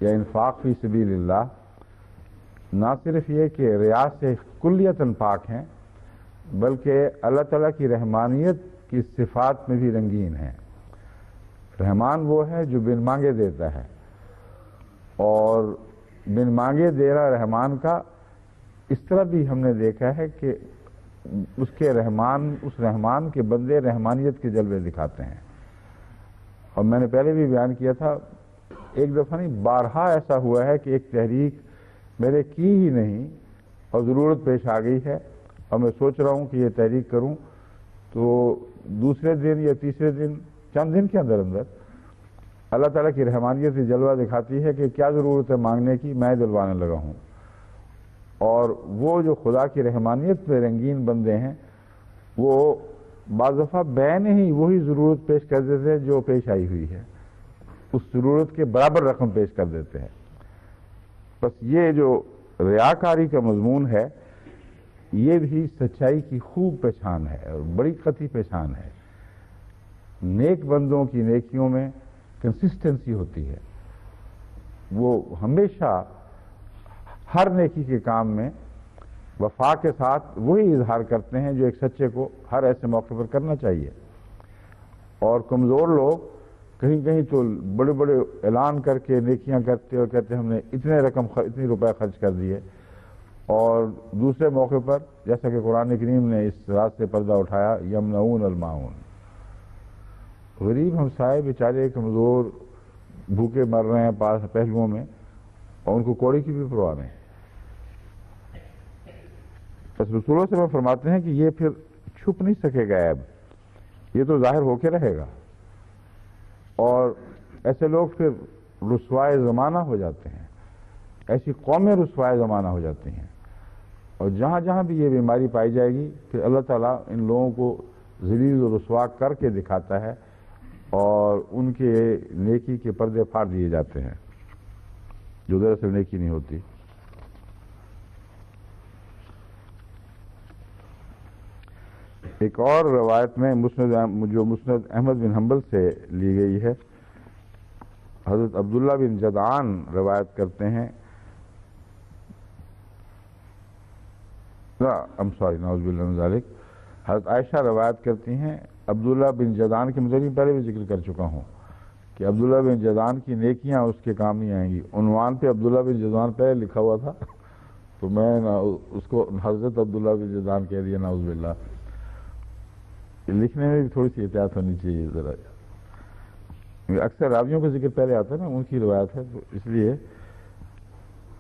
یا انفاق فی سبیل اللہ نہ صرف یہ کہ ریا سے کلیتاً پاک ہیں، بلکہ اللہ تعالیٰ کی رحمانیت کی صفات میں بھی رنگین ہیں۔ رحمان وہ ہے جو بن مانگے دیتا ہے، اور بن مانگے دینا رحمان کا اس طرح بھی ہم نے دیکھا ہے کہ اس رحمان کے بندے رحمانیت کے جلوے دکھاتے ہیں۔ اور میں نے پہلے بھی بیان کیا تھا، ایک دفعہ نہیں بارہا ایسا ہوا ہے کہ ایک تحریک میں نے کی ہی نہیں اور ضرورت پیش آ گئی ہے، اور میں سوچ رہا ہوں کہ یہ تحریک کروں، تو دوسرے دن یا تیسرے دن چند دن کے اندر اندر اللہ تعالیٰ کی رحمانیت کی جلوہ دکھاتی ہے کہ کیا ضرورت ہے مانگنے کی، میں دلوانے لگا ہوں۔ اور وہ جو خدا کی رحمانیت پہ رنگین بندے ہیں، وہ بعض دفعہ بین ہی وہی ضرورت پیش کر دیتے ہیں جو پیش آئی ہوئی ہے، اس ضرورت کے برابر رقم پیش کر دیتے ہیں۔ بس یہ جو ریاکاری کا مضمون ہے، یہ بھی سچائی کی خوب پہچان ہے اور بڑی قطعی پہچان ہے۔ نیک بندوں کی نیکیوں میں کنسسٹنسی ہوتی ہے، وہ ہمیشہ ہر نیکی کے کام میں وفا کے ساتھ وہی اظہار کرتے ہیں جو ایک سچے کو ہر ایسے موقع پر کرنا چاہیے۔ اور کمزور لوگ کہیں کہیں تو بڑے بڑے اعلان کر کے نیکیاں کرتے اور کہتے ہم نے اتنی روپے خرچ کر دیے، اور دوسرے موقع پر جیسا کہ قرآن کریم نے اس رات سے پردہ اٹھایا، یمنعون الماعون، غریب ہمسائے بیچارے کمزور بھوکے مر رہے ہیں پاس پہلوؤں میں، اور ان کو کوڑی کی بھی پرواہ نہیں۔ بس رسول اللہ صلی اللہ علیہ وسلم فرماتے ہیں کہ یہ پھر چھپ نہیں سکے گا عیب، یہ تو ظاہر ہو کے رہے گا، اور ایسے لوگ پھر رسوائے زمانہ ہو جاتے ہیں، ایسی قومیں رسوائے زمانہ ہو جاتی ہیں، اور جہاں جہاں بھی یہ بیماری پائی جائے گی پھر اللہ تعالیٰ ان لوگوں کو ذلیل و رسوا کر کے دکھاتا ہے، اور ان کے نیکی کے پردے پھاڑ دیے جاتے ہیں جو دراصل نیکی نہیں ہوتی۔ ایک اور روایت میں جو مسند احمد بن حنبل سے لی گئی ہے، حضرت عبداللہ بن جدعان روایت کرتے ہیں، نعوذ باللہ من ذالک، حضرت عائشہ روایت کرتی ہیں، عبداللہ بن جدعان کے متعلق پہلے بھی ذکر کر چکا ہوں کہ عبداللہ بن جدعان کی نیکیاں اس کے کام نہیں آئیں گی۔ عنوان پہ عبداللہ بن جدعان پہلے لکھا ہوا تھا، تو میں اس کو حضرت عبداللہ بن جدعان کہہ دیا، نعوذ باللہ۔ لکھنے میں بھی تھوڑی سی احتیاط ہونی چاہیے ذرا، اکثر راویوں کا ذکر پہلے آتا ہے نا، ان کی روایت ہے، تو اس لیے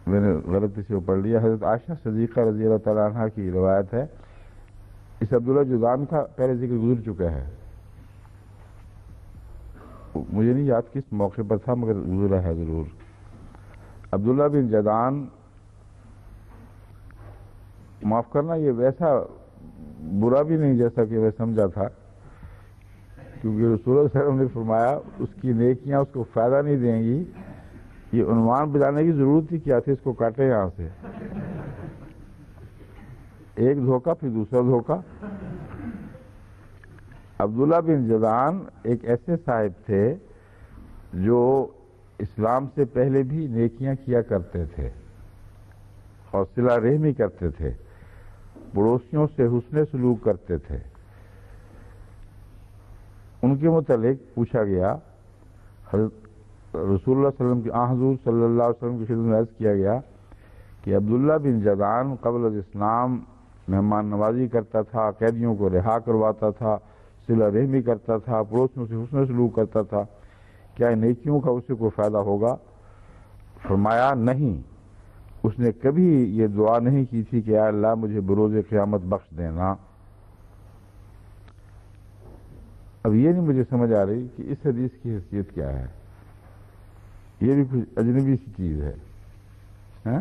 میں نے غلطی سے وہ پڑھ لیا۔ حضرت عائشہ صدیقہ رضی اللہ تعالیٰ عنہ کی روایت ہے، اس عبداللہ جدعان کا پہلے ذکر گزر چکا ہے، مجھے نہیں یاد کس موقع پر تھا مگر گزرا ہے ضرور۔ عبداللہ بن جدعان، معاف کرنا یہ ویسا برا بھی نہیں جیسا کہ میں سمجھا تھا، کیونکہ رسول اللہ صلی اللہ علیہ وسلم نے فرمایا اس کی نیکیاں اس کو فائدہ نہیں دیں گی، یہ عنوان بجانے کی ضرورت ہی کیا تھی، اس کو کاٹے یہاں سے، ایک دھوکہ پھر دوسرا دھوکہ۔ عبداللہ بن جدعان ایک ایسے صاحب تھے جو اسلام سے پہلے بھی نیکیاں کیا کرتے تھے اور صلہ رحمی کرتے تھے، پڑوسیوں سے حسن سلوک کرتے تھے۔ ان کے متعلق پوچھا گیا، حضرت رسول اللہ صلی اللہ علیہ وسلم کی حضور صلی اللہ علیہ وسلم کی خدمت میں عرض کیا گیا کہ عبداللہ بن جدعان قبل از اسلام مہمان نوازی کرتا تھا، قیدیوں کو رہا کرواتا تھا، صلہ رحمی کرتا تھا، پڑوسیوں سے حسن سلوک کرتا تھا، کیا نیکیوں کا اسے کوئی فائدہ ہوگا؟ فرمایا نہیں، اس نے کبھی یہ دعا نہیں کی تھی کہ اے اللہ مجھے بروز قیامت بخش دینا۔ اب یہ نہیں مجھے سمجھ آ رہی کہ اس حدیث کی حیثیت کیا ہے، یہ بھی کچھ اجنبی سی چیز ہے، ہاں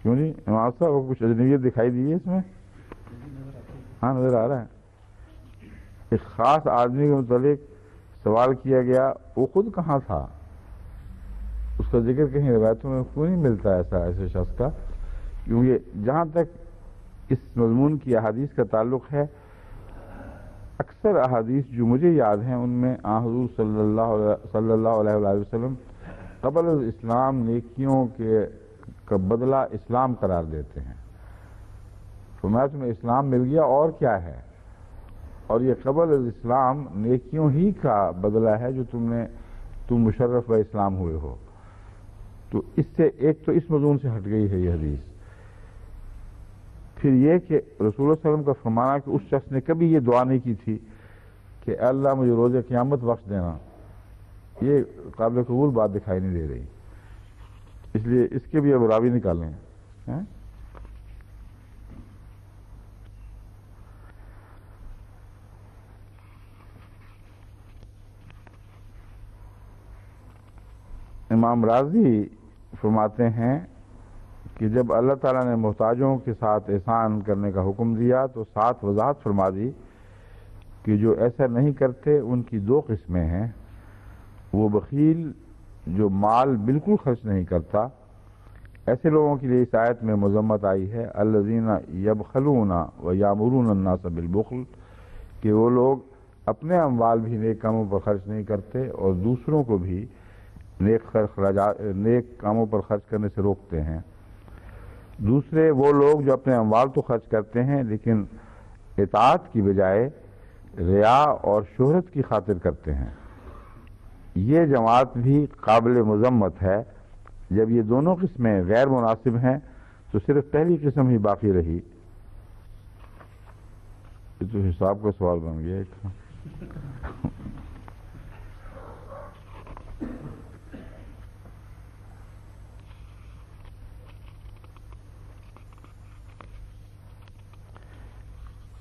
کیوں نہیں امام صاحب کو کچھ اجنبیت دکھائی دی ہے اس میں؟ ہاں نظر آ رہا ہے۔ ایک خاص آدمی کے متعلق سوال کیا گیا، وہ خود کہاں تھا، اس کا ذکر کہیں روایتوں میں کیوں نہیں ملتا ایسے شخص کا؟ کیونکہ جہاں تک اس مضمون کی احادیث کا تعلق ہے، اکثر احادیث جو مجھے یاد ہیں ان میں حضور صلی اللہ علیہ وآلہ وسلم قبل الاسلام نیکیوں کا بدلہ اسلام قرار دیتے ہیں۔ فرمایا تمہیں اسلام مل گیا اور کیا ہے، اور یہ قبل الاسلام نیکیوں ہی کا بدلہ ہے جو تم مشرف و اسلام ہوئے ہو۔ تو اس سے ایک تو اس مضمون سے ہٹ گئی ہے یہ حدیث۔ پھر یہ کہ رسول اللہ صلی اللہ علیہ وسلم کا فرمانا کہ اس شخص نے کبھی یہ دعا نہیں کی تھی کہ اے اللہ مجھے روز قیامت بخش دینا، یہ قابل قبول بات دکھائی نہیں دے رہی، اس لیے اس کے بھی اب راوی نکالیں۔ امام راضی فرماتے ہیں کہ جب اللہ تعالیٰ نے محتاجوں کے ساتھ احسان کرنے کا حکم دیا تو ساتھ وضاحت فرما دی کہ جو ایسا نہیں کرتے ان کی دو قسمیں ہیں، وہ بخیل جو مال بالکل خرچ نہیں کرتا، ایسے لوگوں کے لیے اس آیت میں مذمت آئی ہے الذین یبخلون ویامرون الناس بالبخل، کہ وہ لوگ اپنے اموال بھی نیک کاموں پر خرچ نہیں کرتے اور دوسروں کو بھی نیک کاموں پر خرچ کرنے سے روکتے ہیں۔ دوسرے وہ لوگ جو اپنے اموال تو خرچ کرتے ہیں لیکن اطاعت کی بجائے ریا اور شہرت کی خاطر کرتے ہیں، یہ جماعت بھی قابل مذمت ہے۔ جب یہ دونوں قسمیں غیر مناسب ہیں تو صرف پہلی قسم ہی باقی رہی۔ یہ تو حساب کا سوال بن گیا ایک۔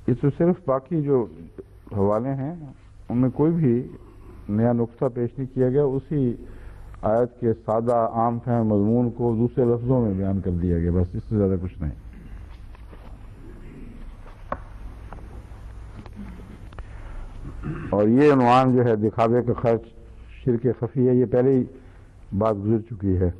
یہ تو صرف باقی جو حوالے ہیں ان میں کوئی بھی نیا نقطہ پیش نہیں کیا گیا، اسی آیت کے سادہ عام فہم مضمون کو دوسرے لفظوں میں بیان کر دیا گیا، بس اس سے زیادہ کچھ نہیں۔ اور یہ عنوان جو ہے دکھاوے کا خرچ شرک خفی ہے، یہ پہلے ہی بات گزر چکی ہے۔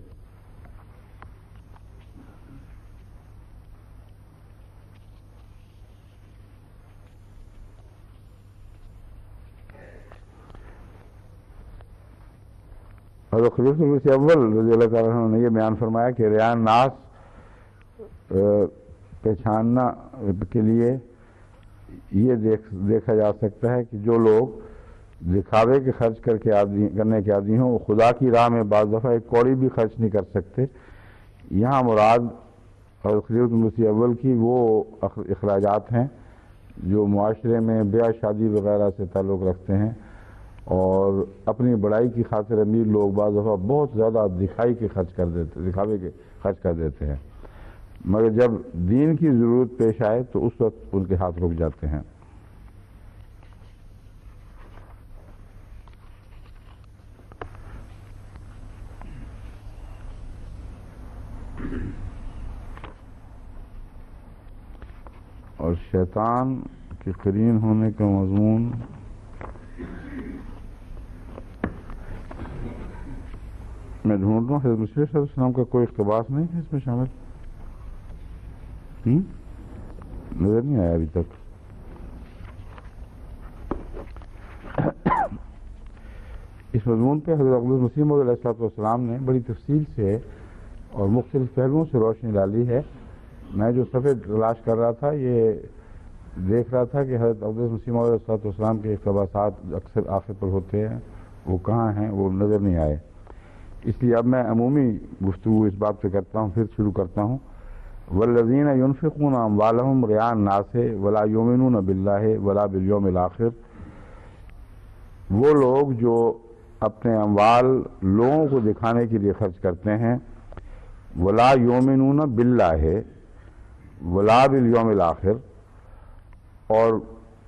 حضرت خلیفۃ المسیح اول رضی اللہ تعالیٰ عنہ نے یہ بیان فرمایا کہ ریاء ناس پہچاننا کے لیے یہ دیکھا جا سکتا ہے کہ جو لوگ دکھاوے کے خرچ کرنے کے عادی ہوں وہ خدا کی راہ میں بعض دفعہ ایک کوڑی بھی خرچ نہیں کر سکتے۔ یہاں مراد حضرت خلیفۃ المسیح اول کی وہ اخراجات ہیں جو معاشرے میں بیاہ شادی وغیرہ سے تعلق رکھتے ہیں، اور اپنی بڑائی کی خاطر امیر لوگ بعض دفعہ بہت زیادہ دکھاوے کے خرچ کر دیتے ہیں، مگر جب دین کی ضرورت پیش آئے تو اس وقت ان کے ہاتھ رک جاتے ہیں۔ اور شیطان کے قرین ہونے کا مضمون میں ڈھونڈ رہا ہوں، حضرت مسیح صلی اللہ علیہ وسلم کا کوئی اقتباس نہیں ہے اس میں شامل، نظر نہیں آیا ابھی تک۔ اس مضمون پہ حضرت اقدس مسیح موعود علیہ السلام نے بڑی تفصیل سے اور مختلف پہلوؤں سے روشنی ڈالی ہے۔ میں جو صفحے تلاش کر رہا تھا یہ دیکھ رہا تھا کہ حضرت اقدس مسیح موعود علیہ السلام کے اقتباسات اکثر آخر پر ہوتے ہیں، وہ کہاں ہیں وہ نظر نہیں آئے، اس لیے اب میں عمومی گفتگو اس بات پہ کرتا ہوں، پھر شروع کرتا ہوں۔ والذین ينفقون اموالهم رئاء الناس ولا یؤمنون باللہ ولا بالیوم الآخر، وہ لوگ جو اپنے اموال لوگوں کو دکھانے کے لیے خرچ کرتے ہیں، ولا یؤمنون باللہ ولا بالیوم الآخر، اور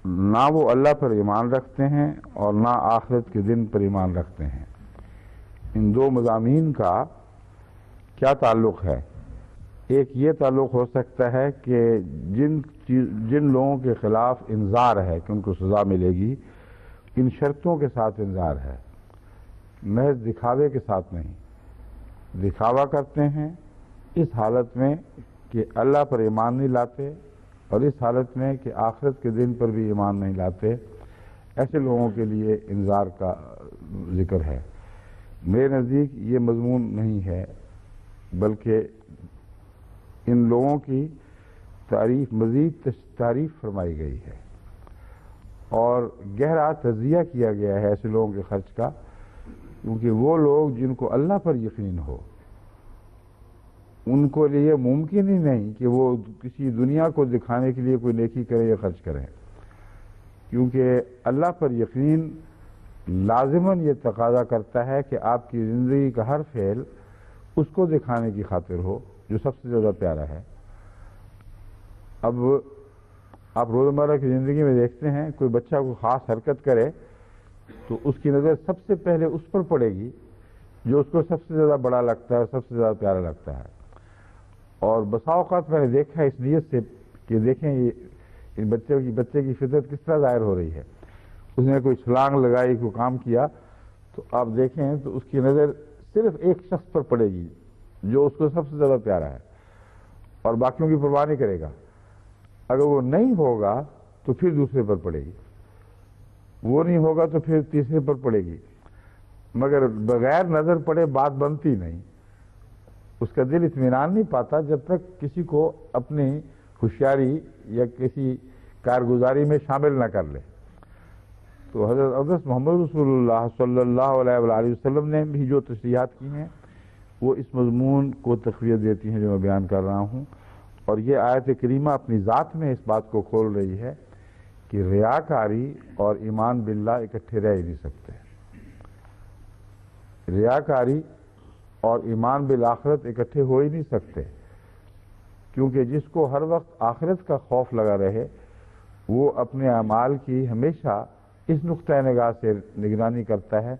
نہ وہ اللہ پر ایمان رکھتے ہیں اور نہ آخرت کے دن پر ایمان رکھتے ہیں۔ ان دو مضامین کا کیا تعلق ہے؟ ایک یہ تعلق ہو سکتا ہے کہ جن لوگوں کے خلاف انذار ہے کہ ان کو سزا ملے گی، ان شرطوں کے ساتھ انذار ہے، محض دکھاوے کے ساتھ نہیں۔ دکھاوا کرتے ہیں اس حالت میں کہ اللہ پر ایمان نہیں لاتے، اور اس حالت میں کہ آخرت کے دن پر بھی ایمان نہیں لاتے، ایسے لوگوں کے لیے انذار کا ذکر ہے۔ میرے نزدیک یہ مضمون نہیں ہے، بلکہ ان لوگوں کی تعریف، مزید تعریف فرمائی گئی ہے اور گہرا تجزیہ کیا گیا ہے ایسے لوگوں کے خرچ کا، کیونکہ وہ لوگ جن کو اللہ پر یقین ہو، ان کو لیے ممکن ہی نہیں کہ وہ کسی دنیا کو دکھانے کے لیے کوئی نیکی کرے یا خرچ کریں، کیونکہ اللہ پر یقین لازماً یہ تقاضا کرتا ہے کہ آپ کی زندگی کا ہر فعل اس کو دکھانے کی خاطر ہو جو سب سے زیادہ پیارا ہے۔ اب آپ روزمرہ کی زندگی میں دیکھتے ہیں کوئی بچہ کوئی خاص حرکت کرے تو اس کی نظر سب سے پہلے اس پر پڑے گی جو اس کو سب سے زیادہ بڑا لگتا ہے، سب سے زیادہ پیارا لگتا ہے۔ اور بسا اوقات میں نے دیکھا اس نیت سے کہ دیکھیں یہ بچے کی فطرت کس طرح ظاہر ہو رہی ہے۔ اس نے کوئی چھلانگ لگائی، کوئی کام کیا، تو آپ دیکھیں تو اس کی نظر صرف ایک شخص پر پڑے گی جو اس کو سب سے زیادہ پیارا ہے، اور باقیوں کی پرواہ نہیں کرے گا۔ اگر وہ نہیں ہوگا تو پھر دوسرے پر پڑے گی، وہ نہیں ہوگا تو پھر تیسرے پر پڑے گی، مگر بغیر نظر پڑے بات بنتی نہیں۔ اس کا دل اطمینان نہیں پاتا جب تک کسی کو اپنی ہوشیاری یا کسی کارگزاری میں شامل نہ کر لے۔ تو حضرت اقدس محمد رسول اللہ صلی اللہ علیہ وآلہ وسلم نے بھی جو تشریحات کی ہیں وہ اس مضمون کو تقویت دیتی ہیں جو میں بیان کر رہا ہوں، اور یہ آیت کریمہ اپنی ذات میں اس بات کو کھول رہی ہے کہ ریاکاری اور ایمان باللہ اکٹھے رہ ہی نہیں سکتے۔ ریاکاری اور ایمان بالآخرت اکٹھے ہو ہی نہیں سکتے، کیونکہ جس کو ہر وقت آخرت کا خوف لگا رہے وہ اپنے اعمال کی ہمیشہ اس نقطۂ نگاہ سے نگرانی کرتا ہے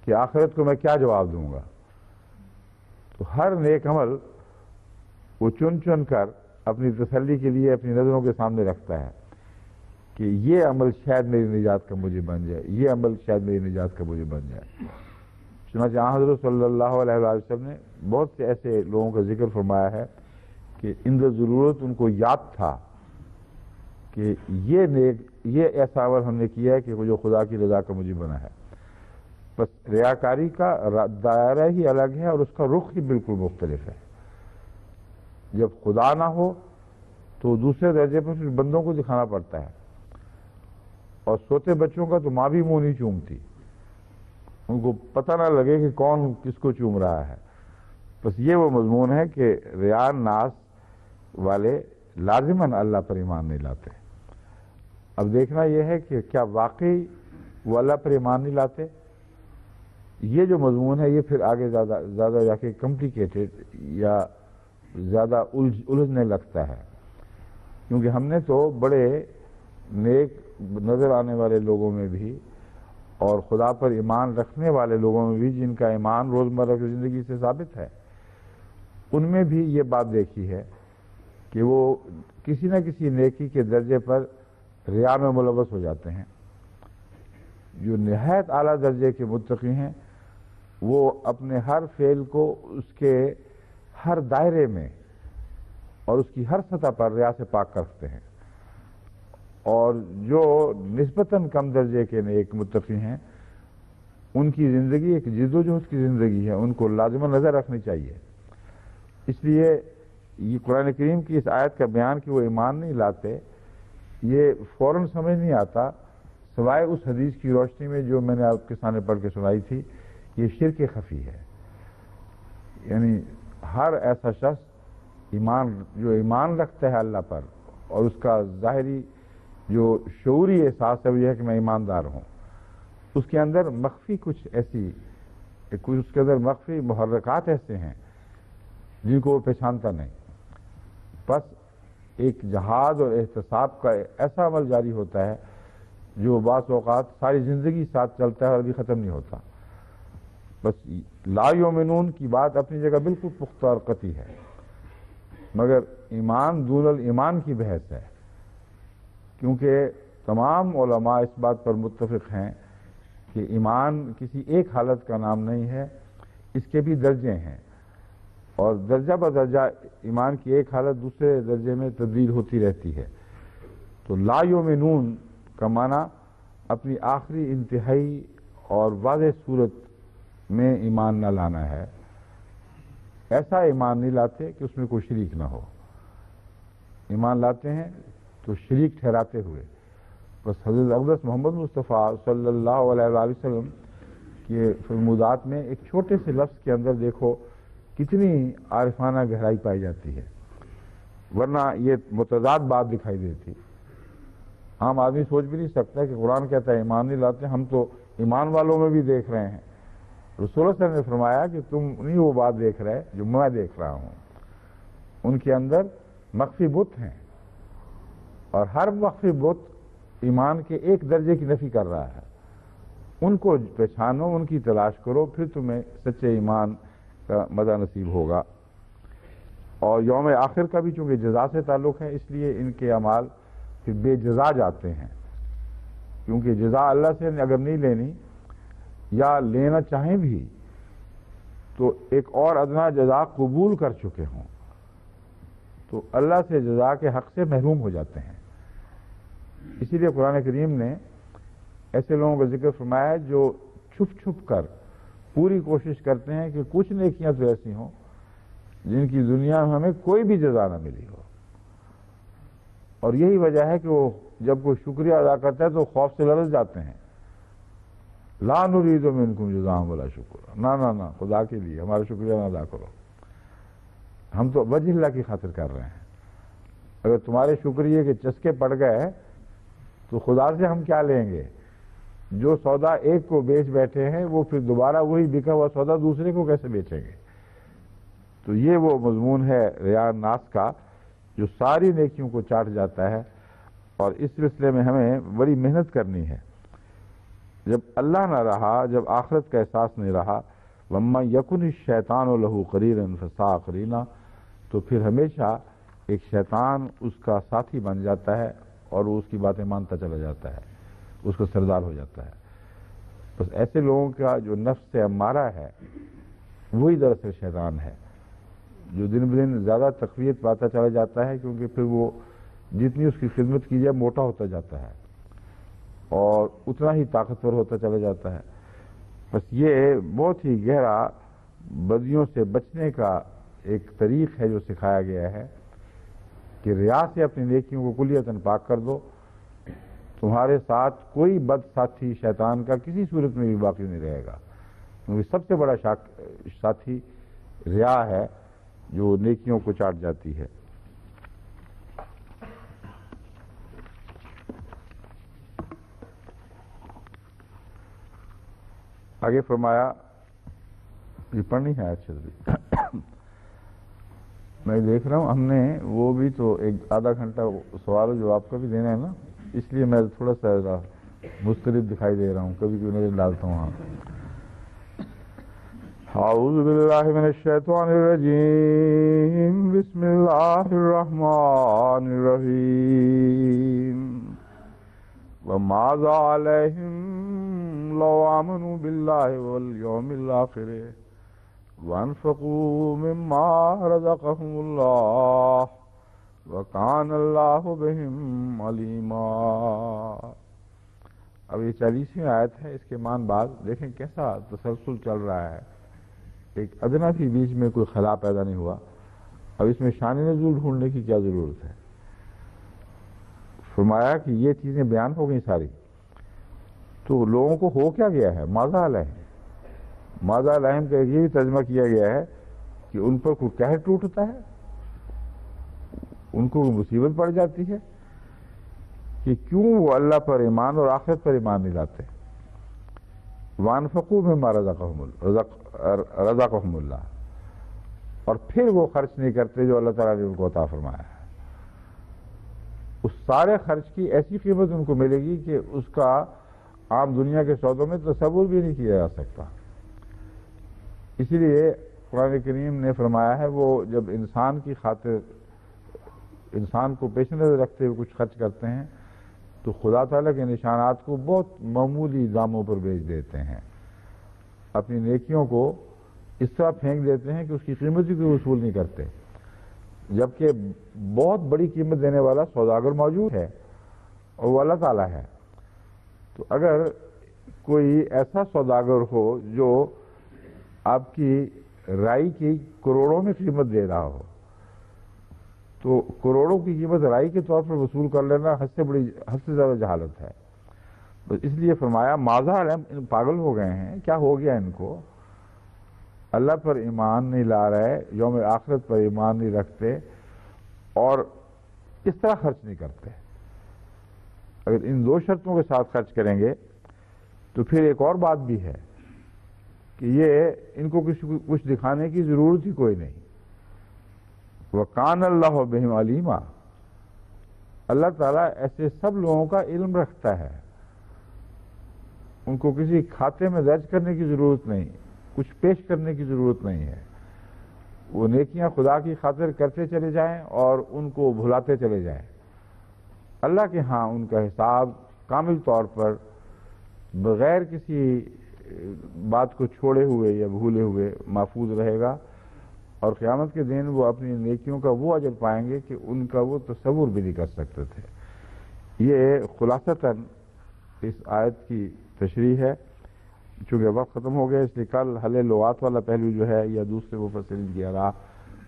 کہ آخرت کو میں کیا جواب دوں گا۔ تو ہر نیک عمل وہ چن چن کر اپنی تسلی کے لیے اپنی نظروں کے سامنے رکھتا ہے کہ یہ عمل شاید میری نجات کا موجب بن جائے، یہ عمل شاید میری نجات کا موجب بن جائے۔ چنانچہ حضرت صلی اللہ علیہ وسلم نے بہت سے ایسے لوگوں کا ذکر فرمایا ہے کہ اندر ضرورت ان کو یاد تھا کہ یہ ایسا عمل ہم نے کیا ہے کہ جو خدا کی رضا کا موجب بنا ہے۔ بس ریاکاری کا دائرہ ہی الگ ہے اور اس کا رخ ہی بالکل مختلف ہے۔ جب خدا نہ ہو تو دوسرے درجے پر پھر بندوں کو دکھانا پڑتا ہے، اور سوتے بچوں کا تو ماں بھی منہ نہیں چومتی، ان کو پتہ نہ لگے کہ کون کس کو چوم رہا ہے۔ بس یہ وہ مضمون ہے کہ ریاء ناس والے لازماً اللہ پر ایمان نہیں لاتے۔ اب دیکھنا یہ ہے کہ کیا واقعی وہ اللہ پر ایمان نہیں لاتے؟ یہ جو مضمون ہے یہ پھر آگے زیادہ جا کے کمپلیکیٹڈ یا زیادہ الجھنے لگتا ہے، کیونکہ ہم نے تو بڑے نیک نظر آنے والے لوگوں میں بھی اور خدا پر ایمان رکھنے والے لوگوں میں بھی جن کا ایمان روزمرہ کی زندگی سے ثابت ہے، ان میں بھی یہ بات دیکھی ہے کہ وہ کسی نہ کسی نیکی کے درجے پر ریاء میں ملوث ہو جاتے ہیں۔ جو نہایت اعلیٰ درجے کے متقی ہیں وہ اپنے ہر فعل کو اس کے ہر دائرے میں اور اس کی ہر سطح پر ریاء سے پاک رکھتے ہیں، اور جو نسبتاً کم درجے کے نیک متقی ہیں ان کی زندگی ایک جد و جہد کی زندگی ہے، ان کو لازماً نظر رکھنی چاہیے۔ اس لیے یہ قرآن کریم کی اس آیت کا بیان کہ وہ ایمان نہیں لاتے، یہ فوراً سمجھ نہیں آتا سوائے اس حدیث کی روشنی میں جو میں نے آپ کے سامنے پڑھ کے سنائی تھی۔ یہ شرک خفی ہے، یعنی ہر ایسا شخص جو ایمان رکھتا ہے اللہ پر اور اس کا ظاہری جو شعوری احساس ہے وہ یہ ہے کہ میں ایماندار ہوں، اس کے اندر مخفی کچھ اس کے اندر مخفی محرکات ایسے ہیں جن کو وہ پہچانتا نہیں۔ بس ایک جہاد اور احتساب کا ایسا عمل جاری ہوتا ہے جو بعض اوقات ساری زندگی ساتھ چلتا ہے اور ابھی ختم نہیں ہوتا. بس لا یؤمنون کی بات اپنی جگہ بالکل پختہ اور قطعی ہے، مگر ایمان دون الایمان کی بحث ہے، کیونکہ تمام علماء اس بات پر متفق ہیں کہ ایمان کسی ایک حالت کا نام نہیں ہے، اس کے بھی درجے ہیں، اور درجہ بدرجہ ایمان کی ایک حالت دوسرے درجے میں تبدیل ہوتی رہتی ہے. تو لا یؤمنون کا معنی اپنی آخری انتہائی اور واضح صورت میں ایمان نہ لانا ہے. ایسا ایمان نہیں لاتے کہ اس میں کوئی شریک نہ ہو، ایمان لاتے ہیں تو شریک ٹھہراتے ہوئے. بس حضرت اقدس محمد مصطفیٰ صلی اللہ علیہ وآلہ وسلم کے فرمودات میں ایک چھوٹے سے لفظ کے اندر دیکھو کتنی عارفانہ گہرائی پائی جاتی ہے، ورنہ یہ متضاد بات دکھائی دیتی. عام آدمی سوچ بھی نہیں سکتا کہ قرآن کہتا ہے ایمان نہیں لاتے، ہم تو ایمان والوں میں بھی دیکھ رہے ہیں. رسول اللہ صلی اللہ علیہ وسلم نے فرمایا کہ تم نہیں وہ بات دیکھ رہے جو میں دیکھ رہا ہوں. ان کے اندر مخفی بت ہیں، اور ہر مخفی بت ایمان کے ایک درجے کی نفی کر رہا ہے. ان کو پہچانو، ان کی تلاش کرو، پھر تمہیں سچے ایمان کا مزہ نصیب ہوگا. اور یوم آخر کا بھی چونکہ جزا سے تعلق ہے، اس لیے ان کے اعمال پھر بے جزا جاتے ہیں، کیونکہ جزا اللہ سے اگر نہیں لینی یا لینا چاہیں بھی تو ایک اور ادنا جزا قبول کر چکے ہوں تو اللہ سے جزا کے حق سے محروم ہو جاتے ہیں. اسی لیے قرآن کریم نے ایسے لوگوں کا ذکر فرمایا ہے جو چھپ چھپ کر پوری کوشش کرتے ہیں کہ کچھ نیکیاں تو ایسی ہوں جن کی دنیا میں ہمیں کوئی بھی جزا نہ ملی ہو. اور یہی وجہ ہے کہ وہ جب کوئی شکریہ ادا کرتا ہے تو خوف سے لرز جاتے ہیں. لا نرید منکم جزاء ولا شکر، نہ خدا کے لیے ہمارا شکریہ نہ ادا کرو، ہم تو وجہ اللہ کی خاطر کر رہے ہیں. اگر تمہارے شکریہ کے چسکے پڑ گئے تو خدا سے ہم کیا لیں گے؟ جو سودا ایک کو بیچ بیٹھے ہیں وہ پھر دوبارہ وہی بکا ہوا سودا دوسرے کو کیسے بیچیں گے؟ تو یہ وہ مضمون ہے ریاء الناس کا جو ساری نیکیوں کو چاٹ جاتا ہے، اور اس سلسلے میں ہمیں بڑی محنت کرنی ہے. جب اللہ نہ رہا، جب آخرت کا احساس نہیں رہا، وَمَّن يَكُنِ الشَّيْطَانُ لَهُ قَرِينًا فَسَاءَ قَرِينًا، تو پھر ہمیشہ ایک شیطان اس کا ساتھی بن جاتا ہے اور وہ اس کی باتیں مانتا چلا جاتا ہے، اس کا سردار ہو جاتا ہے. بس ایسے لوگوں کا جو نفس سے امارہ ہے وہی دراصل شیطان ہے، جو دن بدن زیادہ تقویت پاتا چلا جاتا ہے، کیونکہ پھر وہ جتنی اس کی خدمت کی جائے موٹا ہوتا جاتا ہے اور اتنا ہی طاقتور ہوتا چلا جاتا ہے. بس یہ بہت ہی گہرا بدیوں سے بچنے کا ایک طریق ہے جو سکھایا گیا ہے کہ ریا سے اپنی نیکیوں کو کلیتاً پاک کر دو، تمہارے ساتھ کوئی بد ساتھی شیطان کا کسی صورت میں بھی باقی نہیں رہے گا، کیونکہ سب سے بڑا ساتھی ریا ہے جو نیکیوں کو چاٹ جاتی ہے. آگے فرمایا، یہ پڑھنی ہے اچھے سے میں دیکھ رہا ہوں ہم نے وہ بھی تو ایک آدھا گھنٹہ سوال و جواب کا بھی دینا ہے نا، اس لیے میں تھوڑا سا مسترد دکھائی دے رہا ہوں، کبھی کبھی نظر ڈالتا ہوں. اعوذ باللہ من الشیطان الرجیم، بسم اللہ الرحمن الرحیم. وَمَاذَا عَلَيْهِمْ لَوْ آمَنُوا بِاللَّهِ وَالْيَوْمِ الْآخِرِ وَأَنفَقُوا مِمَّا رَزَقَهُمُ اللَّهُ وَكَانَ اللَّهُ بِهِمْ عَلِيمًا. اب یہ 40ویں آیت ہے، اس کے مان بعد دیکھیں کیسا تسلسل چل رہا ہے، ایک ادنا بھی بیچ میں کوئی خلا پیدا نہیں ہوا. اب اس میں شان نزول ڈھونڈنے کی کیا ضرورت ہے؟ فرمایا کہ یہ چیزیں بیان ہو گئی ساری، تو لوگوں کو ہو کیا گیا ہے؟ ماذا علیہم، ماذا علیہم کا یہ بھی ترجمہ کیا گیا ہے کہ ان پر کوئی قہر ٹوٹتا ہے، ان کو مصیبت پڑ جاتی ہے کہ کیوں وہ اللہ پر ایمان اور آخرت پر ایمان نہیں لاتے. وَأَنفَقُوا مِمَّا رَزَقَهُمُ اللَّهُ، اور پھر وہ خرچ نہیں کرتے جو اللہ تعالیٰ نے ان کو عطا فرمایا ہے. اس سارے خرچ کی ایسی قیمت ان کو ملے گی کہ اس کا عام دنیا کے سودوں میں تصور بھی نہیں کیا جا سکتا۔ اسی لیے قرآن کریم نے فرمایا ہے وہ جب انسان کی خاطر انسان کو پیش نظر رکھتے ہوئے کچھ خرچ کرتے ہیں تو خدا تعالیٰ کے نشانات کو بہت معمولی داموں پر بیچ دیتے ہیں، اپنی نیکیوں کو اس طرح پھینک دیتے ہیں کہ اس کی قیمت ہی کوئی وصول نہیں کرتے، جبکہ بہت بڑی قیمت دینے والا سوداگر موجود ہے اور وہ اللہ تعالیٰ ہے۔ تو اگر کوئی ایسا سوداگر ہو جو آپ کی رائی کی کروڑوں میں قیمت دے رہا ہو تو کروڑوں کی قیمت رائی کے طور پر وصول کر لینا حد سے زیادہ جہالت ہے۔ بس اس لیے فرمایا ماذا علم، پاگل ہو گئے ہیں، کیا ہو گیا ان کو، اللہ پر ایمان نہیں لا رہے، یوم آخرت پر ایمان نہیں رکھتے اور اس طرح خرچ نہیں کرتے۔ اگر ان دو شرطوں کے ساتھ خرچ کریں گے تو پھر ایک اور بات بھی ہے کہ یہ ان کو کچھ دکھانے کی ضرورت ہی کوئی نہیں۔ وَقَانَ اللَّهُ بِهِمْ عَلِيمًا، اللہ تعالیٰ ایسے سب لوگوں کا علم رکھتا ہے، ان کو کسی کھاتے میں درج کرنے کی ضرورت نہیں، کچھ پیش کرنے کی ضرورت نہیں ہے، وہ نیکیاں خدا کی خاطر کرتے چلے جائیں اور ان کو بھلاتے چلے جائیں، اللہ کے ہاں ان کا حساب کامل طور پر بغیر کسی بات کو چھوڑے ہوئے یا بھولے ہوئے محفوظ رہے گا، اور قیامت کے دن وہ اپنی نیکیوں کا وہ اجر پائیں گے کہ ان کا وہ تصور بھی نہیں کر سکتے تھے۔ یہ خلاصتاً اس آیت کی تشریح ہے۔ چونکہ وقت ختم ہو گیا اس لیے کل حل لغات والا پہلو جو ہے یا دوسرے مفسرین کی آراء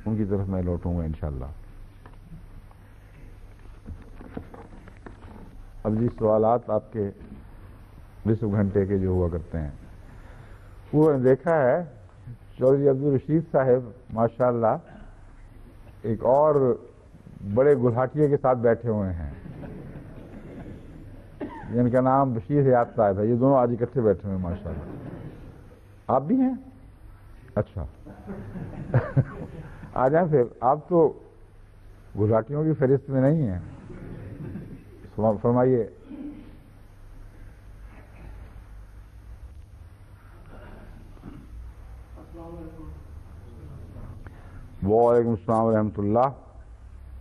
ان کی طرف میں لوٹوں گا انشاءاللہ۔ اب جی سوالات آپ کے 20 گھنٹے کے جو ہوا کرتے ہیں وہ دیکھا ہے چودھری عبدالرشید صاحب ماشاءاللہ ایک اور بڑے گلہاٹیے کے ساتھ بیٹھے ہوئے ہیں جن کا نام بشیر حیات صاحب ہے، یہ دونوں آج اکٹھے بیٹھے ہوئے ہیں ماشاءاللہ۔ آپ بھی ہیں؟ اچھا آ جائیں پھر، آپ تو گلہاٹیوں کی فہرست میں نہیں ہیں، فرمائیے۔ وعلیکم السلام ورحمۃ اللہ۔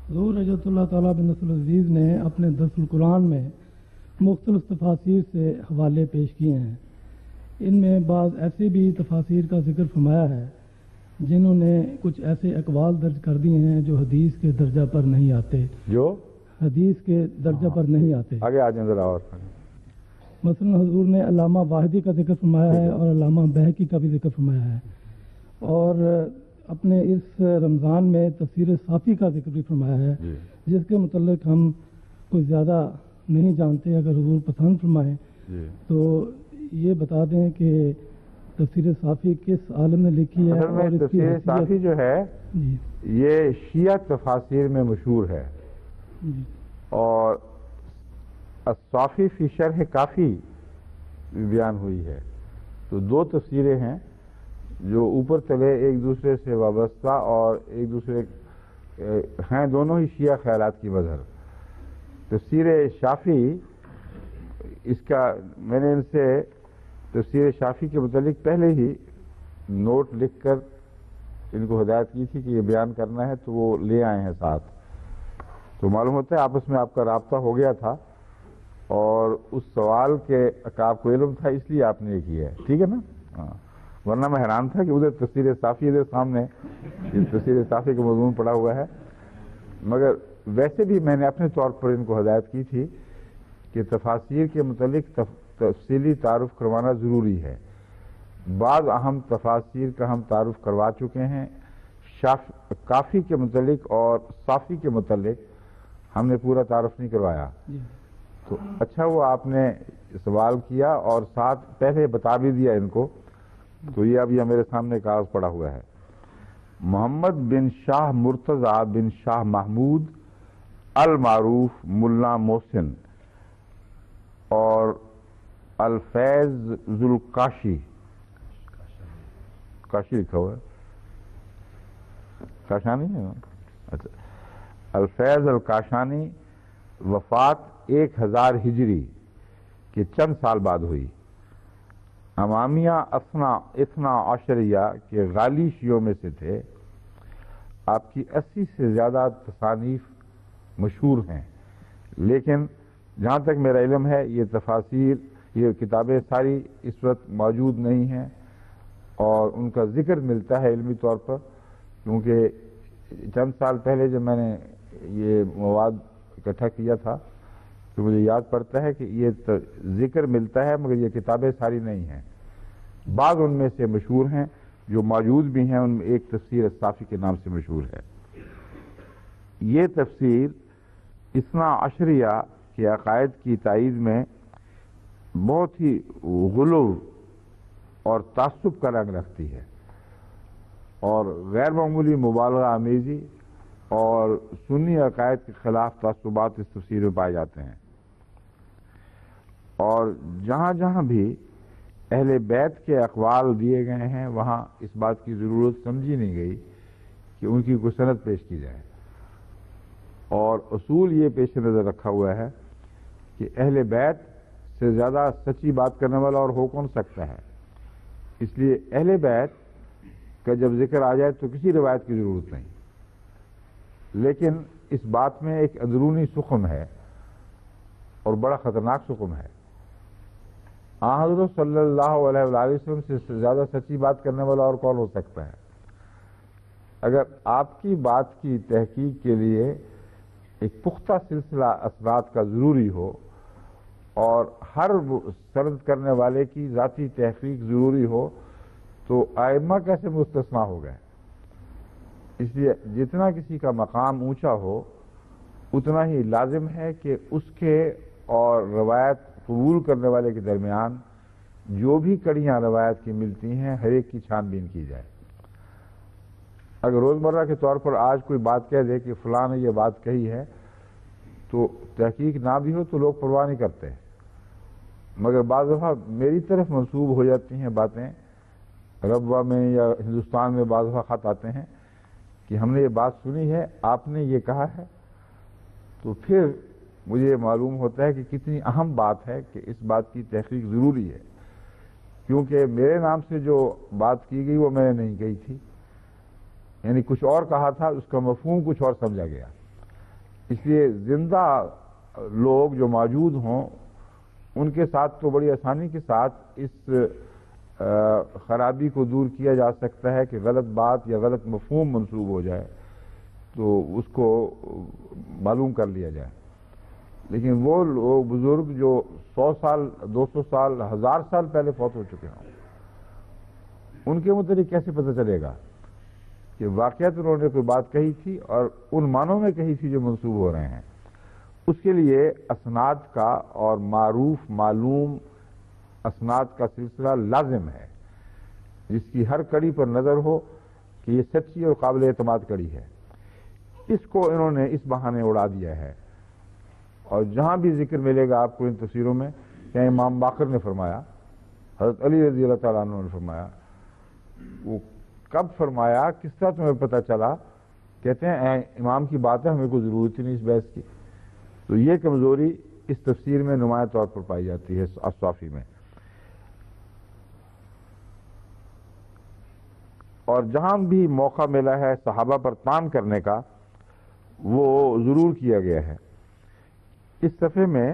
حضور رضی اللہ تعالیٰ بن نصر العزیز نے اپنے درس القرآن میں مختلف تفاسیر سے حوالے پیش کیے ہیں، ان میں بعض ایسے بھی تفاسیر کا ذکر فرمایا ہے جنہوں نے کچھ ایسے اقوال درج کر دیے ہیں جو حدیث کے درجہ پر نہیں آتے، جو حدیث کے درجہ پر نہیں آتے۔ آگے آ جائیں ذرا اور۔ مثلا حضور نے علامہ واحدی کا ذکر فرمایا ہے اور علامہ بہقی کا بھی ذکر فرمایا ہے، اور اپنے اس رمضان میں تفسیر صافی کا ذکر بھی فرمایا ہے جس کے متعلق ہم کچھ زیادہ نہیں جانتے، اگر حضور پسند فرمائیں تو یہ بتا دیں کہ تفسیر صافی کس عالم نے لکھی ہے۔ اور اس کی تفسیر صافی جو ہے یہ شیعہ تفاسیر میں مشہور ہے، اور الصافی فی شرح کافی بیان ہوئی ہے، تو دو تفسیریں ہیں جو اوپر تلے ایک دوسرے سے وابستہ اور ایک دوسرے ہیں، دونوں ہی شیعہ خیالات کی مظہر۔ تفسیر شافی، اس کا میں نے ان سے تفسیر شافی کے متعلق پہلے ہی نوٹ لکھ کر ان کو ہدایت کی تھی کہ یہ بیان کرنا ہے، تو وہ لے آئے ہیں ساتھ، تو معلوم ہوتا ہے آپس میں آپ کا رابطہ ہو گیا تھا اور اس سوال کے آپ کو علم تھا اس لیے آپ نے یہ کیا ہے، ٹھیک ہے نا؟ ہاں، ورنہ میں حیران تھا کہ ادھر تفسیر صافی ادھر سامنے تفسیر صافی کا مضمون پڑا ہوا ہے، مگر ویسے بھی میں نے اپنے طور پر ان کو ہدایت کی تھی کہ تفاسیر کے متعلق تفصیلی تعارف کروانا ضروری ہے۔ بعض اہم تفاسیر کا ہم تعارف کروا چکے ہیں، کافی کے متعلق اور صافی کے متعلق ہم نے پورا تعارف نہیں کروایا، تو اچھا وہ آپ نے سوال کیا اور ساتھ پہلے بتا بھی دیا ان کو، تو یہ اب یہ میرے سامنے کاغذ پڑا ہوا ہے۔ محمد بن شاہ مرتضیٰ بن شاہ محمود المعروف ملا محسن اور الفیض ذوالکاشی، کاشی لکھا ہوا ہے، کاشانی ہے، اچھا، الفیض الکاشانی وفات 1000 ہجری کے چند سال بعد ہوئی۔ امامیہ اثنا عشریہ کے غالی شیعوں میں سے تھے۔ آپ کی 80 سے زیادہ تصانیف مشہور ہیں، لیکن جہاں تک میرا علم ہے یہ تفاسیر، یہ کتابیں ساری اس وقت موجود نہیں ہیں، اور ان کا ذکر ملتا ہے علمی طور پر، کیونکہ چند سال پہلے جب میں نے یہ مواد اکٹھا کیا تھا تو مجھے یاد پڑتا ہے کہ یہ ذکر ملتا ہے، مگر یہ کتابیں ساری نہیں ہیں۔ بعض ان میں سے مشہور ہیں جو موجود بھی ہیں، ان میں ایک تفسیر الصافی کے نام سے مشہور ہے۔ یہ تفسیر اثنا عشریہ کے عقائد کی تائید میں بہت ہی غلو اور تعصب کا رنگ رکھتی ہے، اور غیر معمولی مبالغہ آمیزی اور سنی عقائد کے خلاف تعصبات اس تفسیر میں پائے جاتے ہیں۔ اور جہاں جہاں بھی اہل بیت کے اقوال دیے گئے ہیں وہاں اس بات کی ضرورت سمجھی نہیں گئی کہ ان کی کوئی سند پیش کی جائے، اور اصول یہ پیش نظر رکھا ہوا ہے کہ اہل بیت سے زیادہ سچی بات کرنے والا اور ہو کون سکتا ہے۔ اس لیے اہل بیت کا جب ذکر آ جائے تو کسی روایت کی ضرورت نہیں، لیکن اس بات میں ایک اندرونی سقم ہے اور بڑا خطرناک سقم ہے۔ حضرت صلی اللہ علیہ وآلہ وسلم سے زیادہ سچی بات کرنے والا اور کون ہو سکتا ہے؟ اگر آپ کی بات کی تحقیق کے لیے ایک پختہ سلسلہ اسناد کا ضروری ہو اور ہر سند کرنے والے کی ذاتی تحقیق ضروری ہو تو ائمہ کیسے مستثنا ہو گئے؟ اس لیے جتنا کسی کا مقام اونچا ہو اتنا ہی لازم ہے کہ اس کے اور روایت قبول کرنے والے کے درمیان جو بھی کڑیاں روایت کی ملتی ہیں ہر ایک کی چھان بین کی جائے۔ اگر روزمرہ کے طور پر آج کوئی بات کہہ دے کہ فلاں نے یہ بات کہی ہے تو تحقیق نہ بھی ہو تو لوگ پرواہ نہیں کرتے، مگر بعض دفعہ میری طرف منسوب ہو جاتی ہیں باتیں، ربوہ میں یا ہندوستان میں بعض دفعہ خط آتے ہیں کہ ہم نے یہ بات سنی ہے، آپ نے یہ کہا ہے، تو پھر مجھے معلوم ہوتا ہے کہ کتنی اہم بات ہے کہ اس بات کی تحقیق ضروری ہے، کیونکہ میرے نام سے جو بات کی گئی وہ میں نے نہیں کہی تھی، یعنی کچھ اور کہا تھا، اس کا مفہوم کچھ اور سمجھا گیا۔ اس لیے زندہ لوگ جو موجود ہوں ان کے ساتھ تو بڑی آسانی کے ساتھ اس خرابی کو دور کیا جا سکتا ہے کہ غلط بات یا غلط مفہوم منسوب ہو جائے تو اس کو معلوم کر لیا جائے، لیکن وہ لوگ بزرگ جو 100 سال 200 سال 1000 سال پہلے فوت ہو چکے ہوں ان کے متعلق کیسے پتہ چلے گا کہ واقعات انہوں نے کوئی بات کہی تھی اور ان معنوں میں کہی تھی جو منسوب ہو رہے ہیں؟ اس کے لیے اسناد کا اور معروف معلوم اسناد کا سلسلہ لازم ہے، جس کی ہر کڑی پر نظر ہو کہ یہ سچی اور قابل اعتماد کڑی ہے۔ اس کو انہوں نے اس بہانے اڑا دیا ہے، اور جہاں بھی ذکر ملے گا آپ کو ان تفسیروں میں کہ امام باقر نے فرمایا، حضرت علی رضی اللہ تعالیٰ عنہ نے فرمایا، وہ کب فرمایا، کس طرح تمہیں پتہ چلا؟ کہتے ہیں امام کی بات ہے، ہمیں کوئی ضرورت ہی نہیں اس بحث کی۔ تو یہ کمزوری اس تفسیر میں نمایاں طور پر پائی جاتی ہے الصافی میں۔ اور جہاں بھی موقع ملا ہے صحابہ پر طعن کرنے کا وہ ضرور کیا گیا ہے۔ اس صفحے میں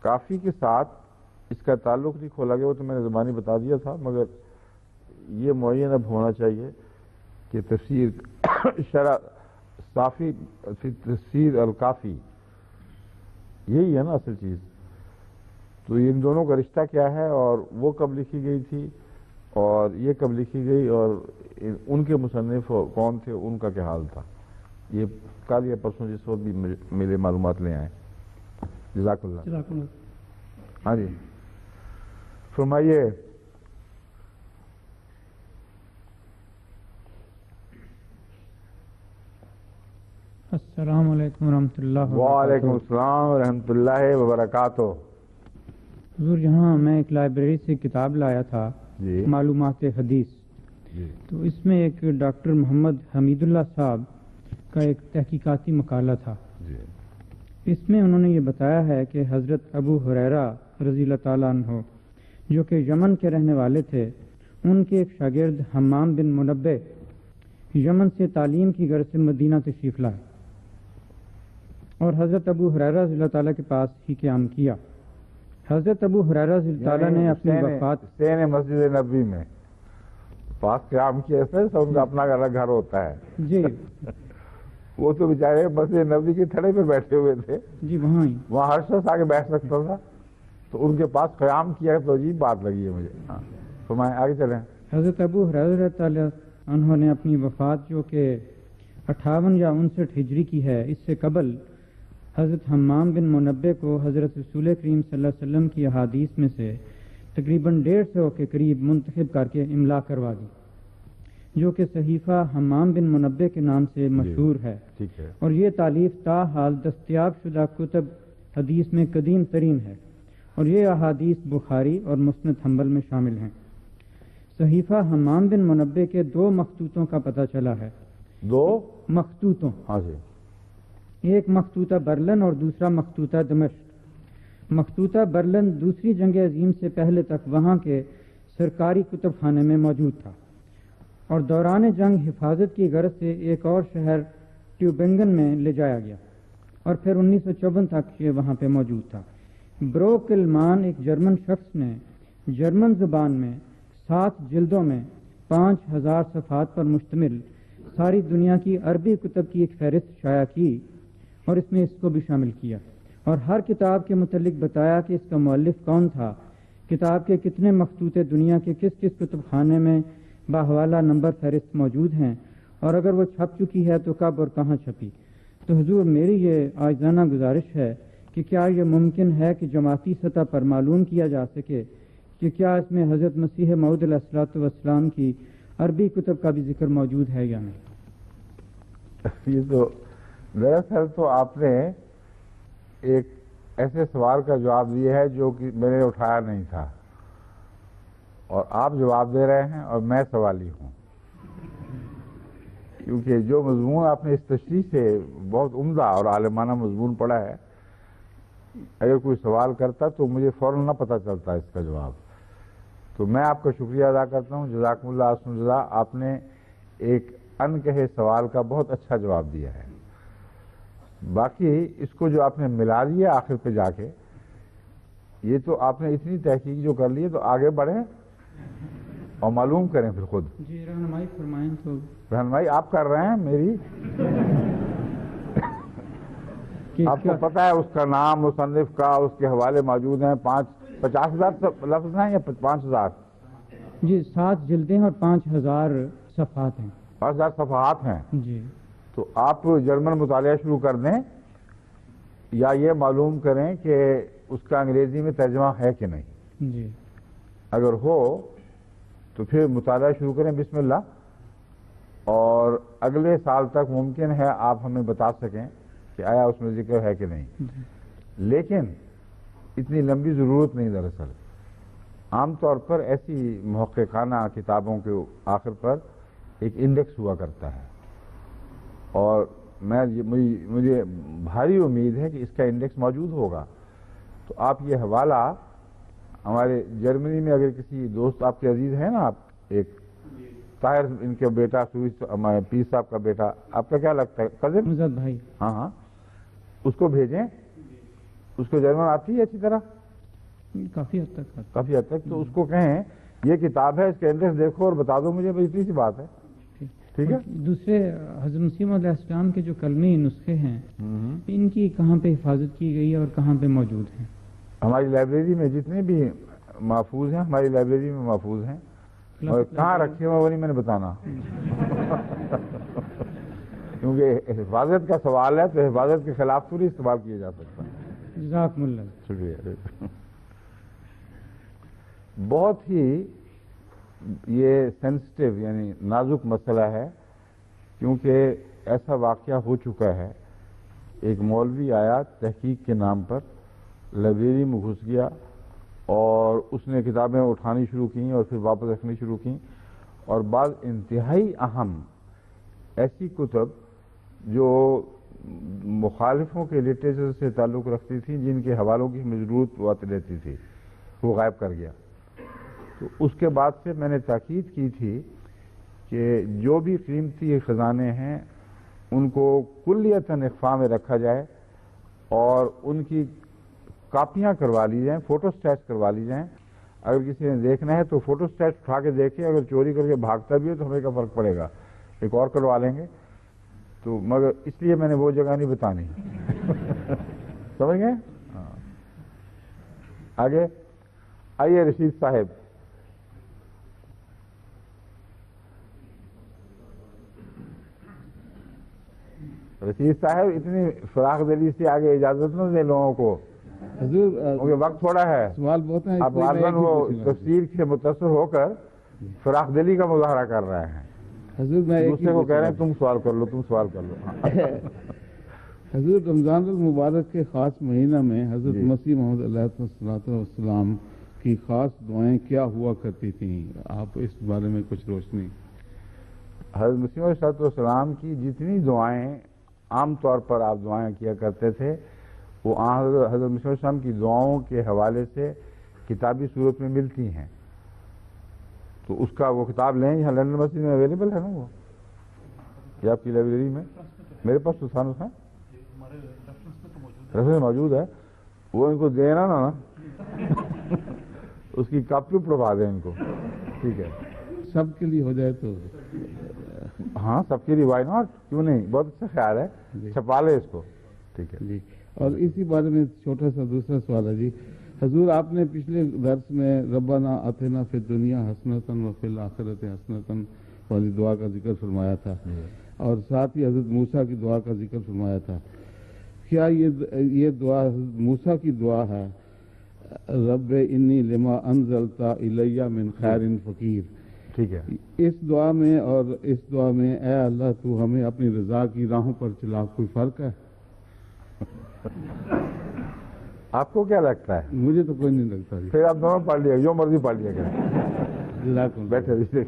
کافی کے ساتھ اس کا تعلق نہیں کھولا گیا، وہ تو میں نے زبانی بتا دیا تھا، مگر یہ معین اب ہونا چاہیے کہ تفسیر شرح صافی تفسیر الکافی یہی ہے نا اصل چیز۔ تو ان دونوں کا رشتہ کیا ہے، اور وہ کب لکھی گئی تھی اور یہ کب لکھی گئی، اور ان کے مصنف کون تھے، ان کا کیا حال تھا، یہ کل یا پرسوں جس وقت بھی میرے معلومات لے آئیں۔ جزاک اللہ۔ ہاں جی فرمائیے۔ السلام علیکم ورحمۃ اللہ وبرکاتہ۔ وعلیکم السلام ورحمۃ اللہ وبرکاتہ۔ حضور یہاں میں ایک لائبریری سے کتاب لایا تھا، جی معلومات حدیث، جی تو اس میں ایک ڈاکٹر محمد حمید اللہ صاحب کا ایک تحقیقاتی مقالہ تھا۔ جی اس میں انہوں نے یہ بتایا ہے کہ حضرت ابو ہریرہ رضی اللہ تعالیٰ عنہ جو کہ یمن کے رہنے والے تھے، ان کے ایک شاگرد حمام بن منبع یمن سے تعلیم کی غرض سے مدینہ تشریف لائے اور حضرت ابو ہریرہ رضی اللہ تعالیٰ کے پاس ہی قیام کیا۔ حضرت ابو ہریرہ رضی اللہ تعالیٰ نے اپنی وفات حسین مسجد نبی میں پاس قیام کیا، ان کا اپنا گھر ہوتا ہے جی وہ تو بیچارے مسجد نبی کے تھڑے پہ بیٹھے ہوئے تھے، جی وہاں ہر شخص آگے بیٹھ سکتا تھا، تو ان کے پاس قیام کیا تو عجیب بات لگی ہے مجھے۔ فرمائیں، آگے چلیں۔ حضرت ابو ہریرہ تعالیٰ انہوں نے اپنی وفات جو کہ 58 یا 59 ہجری کی ہے، اس سے قبل حضرت حمام بن منبع کو حضرت رسول کریم صلی اللہ علیہ وسلم کی احادیث میں سے تقریباً 150 کے قریب منتخب کر کے املا کروا دی، جو کہ صحیفہ حمام بن منبع کے نام سے مشہور ہے، ٹھیک ہے، اور یہ تالیف تاحال دستیاب شدہ کتب حدیث میں قدیم ترین ہے، اور یہ احادیث بخاری اور مسند حنبل میں شامل ہیں۔ صحیفہ حمام بن منبع کے 2 مخطوطوں کا پتہ چلا ہے، 2 مخطوطوں، ہاں جی، ایک مخطوطہ برلن اور دوسرا مخطوطہ دمشق۔ مخطوطہ برلن دوسری جنگ عظیم سے پہلے تک وہاں کے سرکاری کتب خانے میں موجود تھا، اور دوران جنگ حفاظت کی غرض سے ایک اور شہر ٹیوبنگن میں لے جایا گیا، اور پھر 1954 تک یہ وہاں پہ موجود تھا۔ بروکلمان ایک جرمن شخص نے جرمن زبان میں 7 جلدوں میں 5000 صفحات پر مشتمل ساری دنیا کی عربی کتب کی ایک فہرست شائع کی، اور اس میں اس کو بھی شامل کیا، اور ہر کتاب کے متعلق بتایا کہ اس کا مؤلف کون تھا، کتاب کے کتنے مخطوطے دنیا کے کس کس کتب خانے میں باحوالہ نمبر فہرست موجود ہیں، اور اگر وہ چھپ چکی ہے تو کب اور کہاں چھپی۔ تو حضور، میری یہ عاجزانہ گزارش ہے کہ کیا یہ ممکن ہے کہ جماعتی سطح پر معلوم کیا جا سکے کہ کیا اس میں حضرت مسیح موعود علیہ الصلوۃ والسلام کی عربی کتب کا بھی ذکر موجود ہے یا نہیں؟ یہ تو دراصل تو آپ نے ایک ایسے سوال کا جواب دیا ہے جو کہ میں نے اٹھایا نہیں تھا، اور آپ جواب دے رہے ہیں اور میں سوالی ہوں، کیونکہ جو مضمون آپ نے اس تشریح سے بہت عمدہ اور عالمانہ مضمون پڑھا ہے، اگر کوئی سوال کرتا تو مجھے فوراً نہ پتہ چلتا اس کا جواب۔ تو میں آپ کا شکریہ ادا کرتا ہوں، جزاکم اللہ احسن الجزا، آپ نے ایک ان کہے سوال کا بہت اچھا جواب دیا ہے۔ باقی اس کو جو آپ نے ملا لیا آخر پہ جا کے، یہ تو آپ نے اتنی تحقیق جو کر لی ہے، تو آگے بڑھیں اور معلوم کریں پھر خود۔ جی رہنمائی فرمائیں تو۔ رہنمائی آپ کر رہے ہیں میری، آپ کو پتہ ہے اس کا نام، مصنف کا، اس کے حوالے موجود ہیں، 50,000 لفظ ہیں یا 5,000؟ جی 7 جلدیں اور 5000 صفحات ہیں۔ 5,000 صفحات ہیں۔ جی تو آپ جرمن مطالعہ شروع کر دیں، یا یہ معلوم کریں کہ اس کا انگریزی میں ترجمہ ہے کہ نہیں۔ جی اگر ہو تو پھر مطالعہ شروع کریں، بسم اللہ، اور اگلے سال تک ممکن ہے آپ ہمیں بتا سکیں کہ آیا اس میں ذکر ہے کہ نہیں۔ لیکن اتنی لمبی ضرورت نہیں دراصل۔ عام طور پر ایسی محققانہ کتابوں کے آخر پر ایک انڈیکس ہوا کرتا ہے، اور مجھے بھاری امید ہے کہ اس کا انڈیکس موجود ہوگا۔ تو آپ یہ حوالہ ہمارے جرمنی میں اگر کسی دوست آپ کے عزیز ہیں نا، آپ ایک طاہر ان کے بیٹا ہمارے پیر صاحب کا بیٹا، آپ کا کیا لگتا ہے کزن؟ مزد بھائی، ہاں، اس کو بھیجیں، اس کو جرمن آتی ہے اچھی طرح، کافی حد تک کافی حد تک، تو اس کو کہیں یہ کتاب ہے، اس کے انڈیکس دیکھو اور بتا دو مجھے، بس اتنی سی بات ہے، ٹھیک ہے؟ دوسرے حضرت مسیح علیہ السلام کے جو کلمی نسخے ہیں، ان کی کہاں پہ حفاظت کی گئی ہے اور کہاں پہ موجود ہیں؟ ہماری لائبریری میں جتنے بھی محفوظ ہیں، ہماری لائبریری میں محفوظ ہیں، اور کہاں رکھے ہوئے وہ نہیں میں نے بتانا، کیونکہ حفاظت کا سوال ہے تو حفاظت کے خلاف پوری استعمال کیا جا سکتا ہے۔ جزاکم اللہ۔ شکریہ۔ بہت ہی یہ سینسٹیو یعنی نازک مسئلہ ہے، کیونکہ ایسا واقعہ ہو چکا ہے، ایک مولوی آیا تحقیق کے نام پر، لائبریری میں گھس گیا اور اس نے کتابیں اٹھانی شروع کیں اور پھر واپس رکھنی شروع کیں، اور بعض انتہائی اہم ایسی کتب جو مخالفوں کے لٹریچر سے تعلق رکھتی تھیں، جن کے حوالوں کی ہمیں ضرورت آتی رہتی تھی، وہ غائب کر گیا۔ تو اس کے بعد سے میں نے تاکید کی تھی کہ جو بھی قیمتی خزانے ہیں ان کو کلیتاً اخفاء میں رکھا جائے اور ان کی کاپیاں کروا لی جائیں، فوٹو اسٹیٹس کروا لی جائیں۔ اگر کسی نے دیکھنا ہے تو فوٹو اسٹیٹس اٹھا کے دیکھے، اگر چوری کر کے بھاگتا بھی ہے تو ہمیں کیا فرق پڑے گا، ایک اور کروا لیں گے۔ تو مگر اس لیے میں نے وہ جگہ نہیں بتانی۔ سمجھ گئے؟ آگے آئیے رشید صاحب۔ رشید صاحب اتنی فراخ دلی سے آگے اجازت نہ دیں لوگوں کو، حضور کیونکہ وقت تھوڑا ہے۔ سوال بہت ہیں، آپ غالباً وہ تفسیر سے متاثر ہو کر فراخ دلی کا مظاہرہ کر رہے ہیں۔ حضور میں دوسرے کو کہہ رہے ہیں تم سوال کر لو، تم سوال کر لو۔ حضور رمضان المبارک کے خاص مہینہ میں حضرت جی۔ مسیح محمد علیہ السلام کی خاص دعائیں کیا ہوا کرتی تھیں؟ آپ اس بارے میں کچھ روشنی۔ حضرت مسیح علیہ السلام کی جتنی دعائیں عام طور پر آپ دعائیں کیا کرتے تھے، وہ حضرت مسیح علیہ السلام کی دعاؤں کے حوالے سے کتابی صورت میں ملتی ہیں۔ تو اس کا وہ کتاب لیں، یہاں لندن مسجد میں اویلیبل ہے نا وہ، یہ آپ کی لائبریری میں؟ میرے پاس تو تھا نا، ریفرنس موجود ہے، وہ ان کو دینا نا اس کی کاپی پڑھوا دیں ان کو، ٹھیک ہے؟ سب کے لیے ہو جائے تو ہاں سب کے لیے، وائی ناٹ، کیوں نہیں، بہت اچھا خیال ہے، چھپا لے اس کو، ٹھیک ہے؟ جی۔ اور اسی بارے میں چھوٹا سا دوسرا سوال ہے جی، حضور آپ نے پچھلے درس میں ربنا آتنا فی الدنیا حسنۃ وفی الآخرۃ حسنۃ والی دعا کا ذکر فرمایا تھا، اور ساتھ ہی حضرت موسیٰ کی دعا کا ذکر فرمایا تھا۔ کیا یہ دعا حضرت موسیٰ کی دعا ہے، رب انی لما انزلت الی من خیر فقیر؟ ٹھیک ہے۔ اس دعا میں اور اس دعا میں اے اللہ تو ہمیں اپنی رضا کی راہوں پر چلا، کوئی فرق ہے؟ آپ کو کیا لگتا ہے؟ مجھے تو کوئی نہیں لگتا جی۔ پھر آپ دونوں پڑھ لیا، جو مرضی پڑھ لیا کریں، جزاک اللہ۔ بیٹھے رہیے۔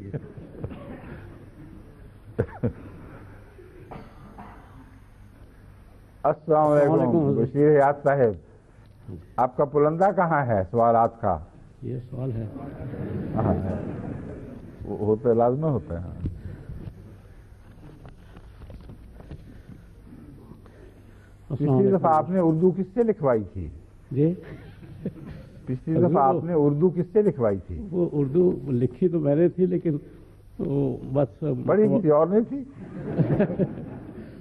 السلام علیکم بشیر حیات صاحب، آپ کا پلندہ کہاں ہے سوالات کا؟ یہ سوال ہے۔ ہاں وہ ہوتا ہے، لازمہ ہوتا ہے۔ پچھلی دفعہ آپ نے اردو کس سے لکھوائی تھی؟ جی پچھلی دفعہ آپ نے اردو کس سے لکھوائی تھی؟ وہ اردو لکھی تو میں نے تھی، لیکن وہ بس بڑی کسی اور نے تھی؟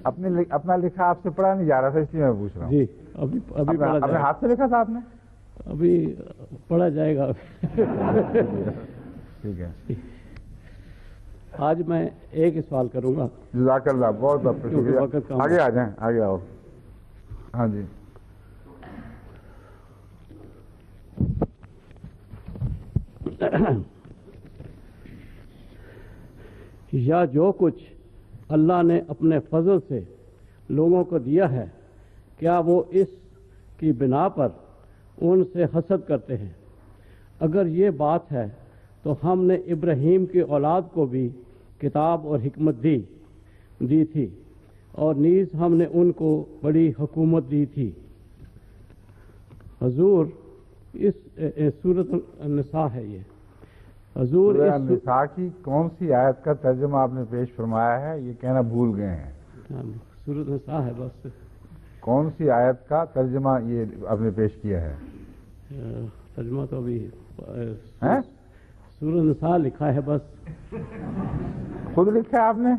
اپنا لکھا آپ سے پڑھا نہیں جا رہا تھا، اس لیے میں پوچھ رہا ہوں۔ جی ابھی پڑھا اپنے جائے گا، ہاتھ سے لکھا تھا آپ نے؟ ابھی پڑھا جائے گا۔ ٹھیک ہے، آج میں ایک ہی سوال کروں گا۔ جزاک اللہ، بہت بہت کیونکہ وقت شکریہ۔ کم ہے۔ آگے آ جائیں، آگے آؤ۔ ہاں جی، یا جو کچھ اللہ نے اپنے فضل سے لوگوں کو دیا ہے، کیا وہ اس کی بنا پر ان سے حسد کرتے ہیں؟ اگر یہ بات ہے تو ہم نے ابراہیم کی اولاد کو بھی کتاب اور حکمت دی تھی، اور نیز ہم نے ان کو بڑی حکومت دی تھی۔ حضور اس سورۃ النساء ہے یہ، حضور سورہ النساء کی کون سی آیت کا ترجمہ آپ نے پیش فرمایا ہے، یہ کہنا بھول گئے ہیں؟ سورۃ النساء ہے بس۔ کون سی آیت کا ترجمہ یہ آپ نے پیش کیا ہے؟ ترجمہ تو ابھی ہیں؟ سورۃ النساء لکھا ہے بس، خود لکھا ہے آپ نے؟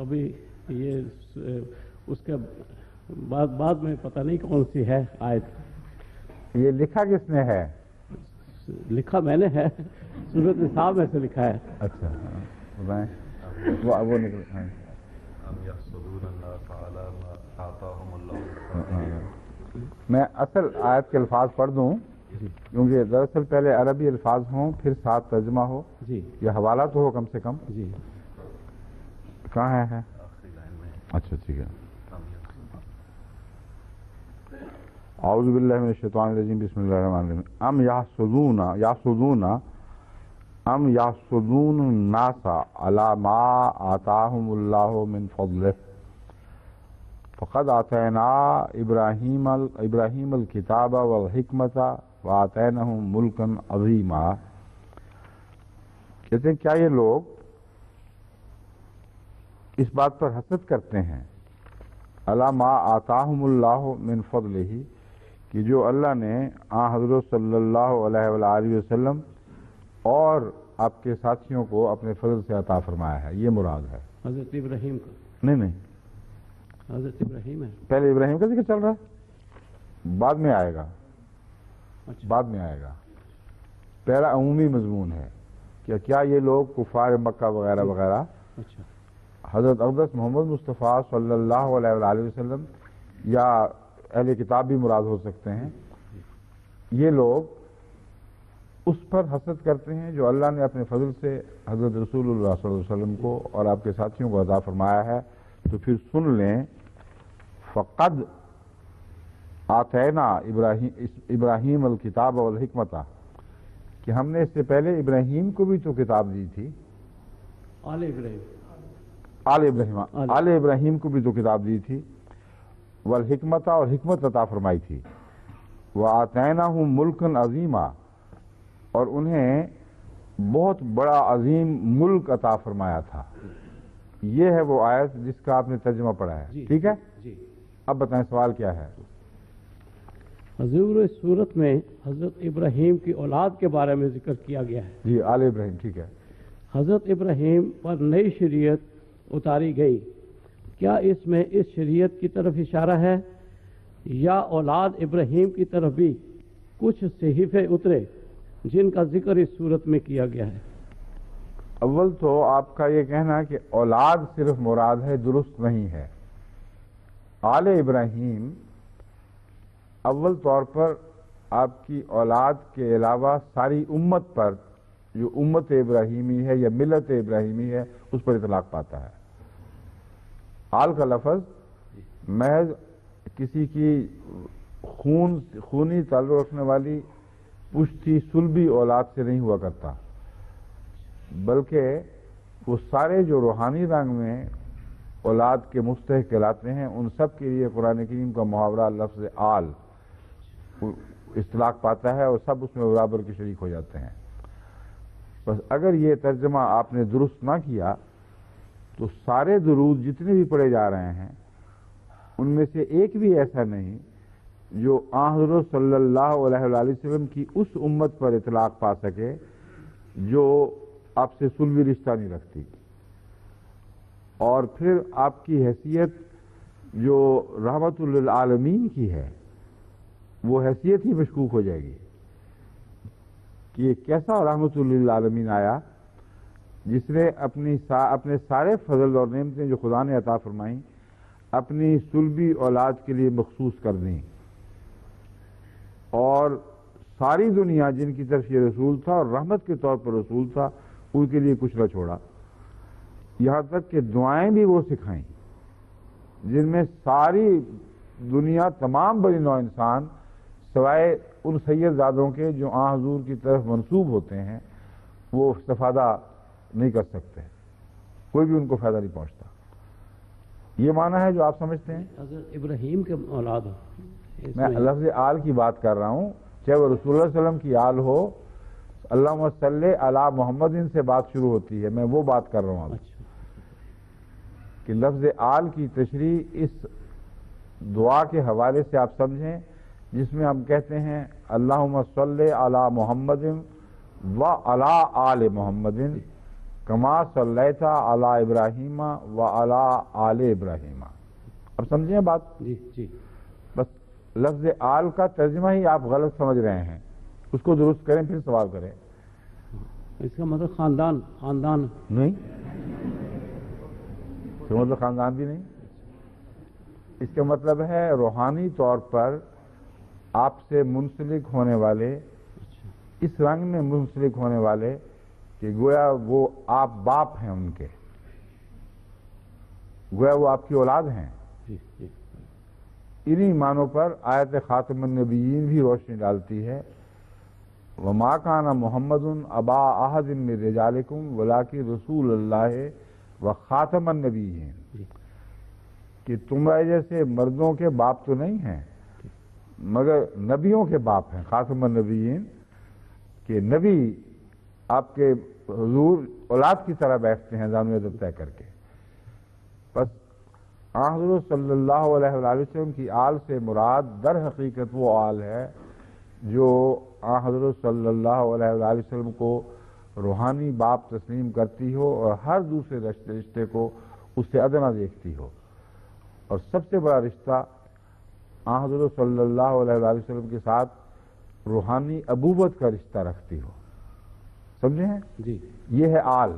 ابھی یہ اس کے بعد میں پتہ نہیں کون سی ہے آیت۔ یہ لکھا کس نے ہے؟ لکھا میں نے ہے، سورۃ النساء میں سے لکھا ہے۔ اچھا بتائیں، وہ نکل ہاں۔ میں اصل آیت کے الفاظ پڑھ دوں، کیونکہ دراصل پہلے عربی الفاظ ہوں پھر ساتھ ترجمہ ہو، جی یہ حوالہ تو ہو کم سے کم۔ جی کہاں ہے؟ اچھا ٹھیک ہے۔ اعوذ باللہ من الشیطان الرجیم، بسم اللہ الرحمن الرحیم۔ ام یحسدون الناس علی ما آتاہم اللہ من فضلہ فقد آتینا ابراہیم الکتاب والحکمت وآتینہم ملکا عظیما. کہتے ہیں کیا یہ لوگ اس بات پر حسد کرتے ہیں علی ما آتاہم اللہ من فضلہ کہ جو اللہ نے حضرت صلی اللہ علیہ وآلہ وسلم اور آپ کے ساتھیوں کو اپنے فضل سے عطا فرمایا ہے. یہ مراد ہے حضرت ابراہیم کا. نہیں حضرت ابراہیم ہے. پہلے ابراہیم کا ذکر چل رہا ہے, بعد میں آئے گا. اچھا. بعد میں آئے گا. پہلا عمومی مضمون ہے کہ کیا یہ لوگ کفار مکہ وغیرہ وغیرہ اچھا. حضرت اقدس محمد مصطفیٰ صلی اللہ علیہ وآلہ وسلم یا اہل کتاب بھی مراد ہو سکتے ہیں, یہ لوگ اس پر حسد کرتے ہیں جو اللہ نے اپنے فضل سے حضرت رسول اللہ صلی اللہ علیہ وسلم کو اور آپ کے ساتھیوں کو عطا فرمایا ہے. تو پھر سن لیں فقد آتینا ابراہیم الکتاب والحکمت کہ ہم نے اس سے پہلے ابراہیم کو بھی تو کتاب دی تھی. آل ابراہیم. آل ابراہیم کو بھی تو کتاب دی تھی. والحکمت اور حکمت عطا فرمائی تھی. وآتیناہم ملکا عظیما اور انہیں بہت بڑا عظیم ملک عطا فرمایا تھا. یہ ہے وہ آیت جس کا آپ نے ترجمہ پڑھا ہے. جی. ٹھیک ہے, جی. اب بتائیں سوال کیا ہے. حضور اس صورت میں حضرت ابراہیم کی اولاد کے بارے میں ذکر کیا گیا ہے. جی آل ابراہیم. ٹھیک ہے. حضرت ابراہیم پر نئی شریعت اتاری گئی, کیا اس میں اس شریعت کی طرف اشارہ ہے یا اولاد ابراہیم کی طرف بھی کچھ صحیفے اترے جن کا ذکر اس صورت میں کیا گیا ہے؟ اول تو آپ کا یہ کہنا کہ اولاد صرف مراد ہے درست نہیں ہے. آل ابراہیم اول طور پر آپ کی اولاد کے علاوہ ساری امت پر جو امت ابراہیمی ہے یا ملت ابراہیمی ہے اس پر اطلاق پاتا ہے. آل کا لفظ محض کسی کی خونی تعلق رکھنے والی پشتی صلبی اولاد سے نہیں ہوا کرتا, بلکہ وہ سارے جو روحانی رنگ میں اولاد کے مستحق کہلاتے ہیں ان سب کے لیے قرآن کریم کا محاورہ لفظ آل اطلاق پاتا ہے اور سب اس میں برابر کے شریک ہو جاتے ہیں. بس اگر یہ ترجمہ آپ نے درست نہ کیا تو سارے درود جتنے بھی پڑھے جا رہے ہیں ان میں سے ایک بھی ایسا نہیں جو حضرت صلی اللہ علیہ وآلہ وسلم کی اس امت پر اطلاق پا سکے جو آپ سے صلبی رشتہ نہیں رکھتی, اور پھر آپ کی حیثیت جو رحمت للعالمین کی ہے وہ حیثیت ہی مشکوک ہو جائے گی کہ یہ کیسا رحمت للعالمین آیا جس نے اپنے سارے فضل اور نعمتیں جو خدا نے عطا فرمائیں اپنی صلبی اولاد کے لیے مخصوص کر دیں, اور ساری دنیا جن کی طرف یہ رسول تھا اور رحمت کے طور پر رسول تھا ان کے لیے کچھ نہ چھوڑا. یہاں تک کہ دعائیں بھی وہ سکھائیں جن میں ساری دنیا تمام بنی نوع انسان سوائے ان سید زادوں کے جو حضور کی طرف منسوب ہوتے ہیں وہ استفادہ نہیں کر سکتے, کوئی بھی ان کو فائدہ نہیں پہنچتا. یہ معنی ہے جو آپ سمجھتے ہیں. حضرت ابراہیم کے اولاد ہو. میں لفظ آل کی بات کر رہا ہوں, چاہے وہ رسول اللہ علیہ وسلم کی آل ہو, اللہم صلی علی محمد سے بات شروع ہوتی ہے, میں وہ بات کر رہا ہوں اچھا. کہ لفظ آل کی تشریح اس دعا کے حوالے سے آپ سمجھیں جس میں ہم کہتے ہیں اللہم صلی علی محمد و علی آل محمد کما صلیت علی ابراہیم و علی آل ابراہیم. اب سمجھیں بات. جی جی. بس لفظ آل کا ترجمہ ہی آپ غلط سمجھ رہے ہیں, اس کو درست کریں پھر سوال کریں. اس کا مطلب خاندان نہیں, اس کا مطلب خاندان بھی نہیں. اس کا مطلب ہے روحانی طور پر آپ سے منسلک ہونے والے, اس رنگ میں منسلک ہونے والے کہ گویا وہ آپ باپ ہیں ان کے, گویا وہ آپ کی اولاد ہیں. جی جی. انہی معنوں پر آیت خاتم النبیین بھی روشنی ڈالتی ہے. وما کان محمد ابا احد من رجالکم ولکن رسول اللہ و خاتم النبیین. کہ تمہارے جیسے مردوں کے باپ تو نہیں ہیں مگر نبیوں کے باپ ہیں، خاتم النبیین، کہ نبی آپ کے حضور اولاد کی طرح بیٹھتے ہیں زانو ادب طے کر کے. بس حضرت صلی اللہ علیہ وآلہ وسلم کی آل سے مراد در حقیقت وہ آل ہے جو حضرت صلی اللہ علیہ وآلہ وسلم کو روحانی باپ تسلیم کرتی ہو اور ہر دوسرے رشتے کو اس سے ادنا دیکھتی ہو، اور سب سے بڑا رشتہ حضرت صلی اللہ علیہ وآلہ وسلم کے ساتھ روحانی ابوت کا رشتہ رکھتی ہو. سمجھے ہیں؟ جی. یہ ہے آل.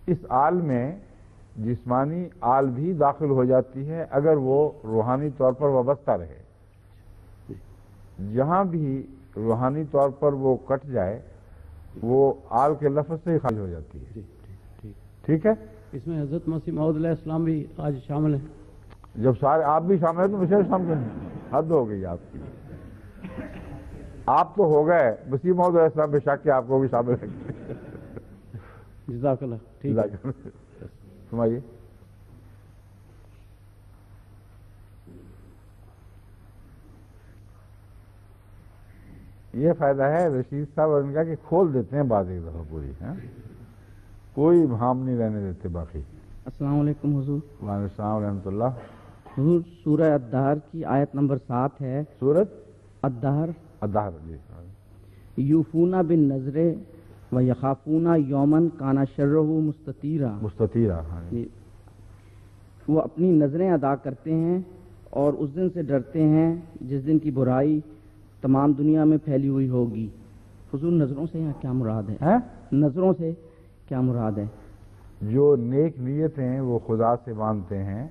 اس آل میں جسمانی آل بھی داخل ہو جاتی ہے اگر وہ روحانی طور پر وابستہ رہے. جہاں بھی روحانی طور پر وہ کٹ جائے وہ آل کے لفظ سے ہی خارج ہو جاتی ہے. ٹھیک ہے؟ اس میں حضرت مسیح موعود علیہ السلام بھی آج شامل ہیں. جب سارے آپ بھی شامل ہیں تو مجھے شامل ہیں. حد ہو گئی آپ کی. آپ تو ہو گئے، مسیح موعود علیہ السلام بے شک کہ آپ کو بھی شامل ہے. جزاک اللہ. ٹھیک ہے. سمائیے. یہ فائدہ ہے رشید صاحب اور ان کا کہ کھول دیتے ہیں بات ایک دفعہ پوری. کوئی بھام نہیں رہنے دیتے باقی. السلام علیکم حضور. وعلیکم السلام ورحمۃ اللہ. حضور سورہ الدہر کی آیت نمبر 7 ہے. سورت الدہر. الدہر. یوفونا بن نظرے و یخافونا یومن کانا شرہ مستطیرہ. وہ اپنی نظریں ادا کرتے ہیں اور اس دن سے ڈرتے ہیں جس دن کی برائی تمام دنیا میں پھیلی ہوئی ہوگی. حضور نظروں سے یہاں کیا مراد ہے؟ نظروں سے کیا مراد ہے؟ جو نیک نیت ہیں وہ خدا سے مانتے ہیں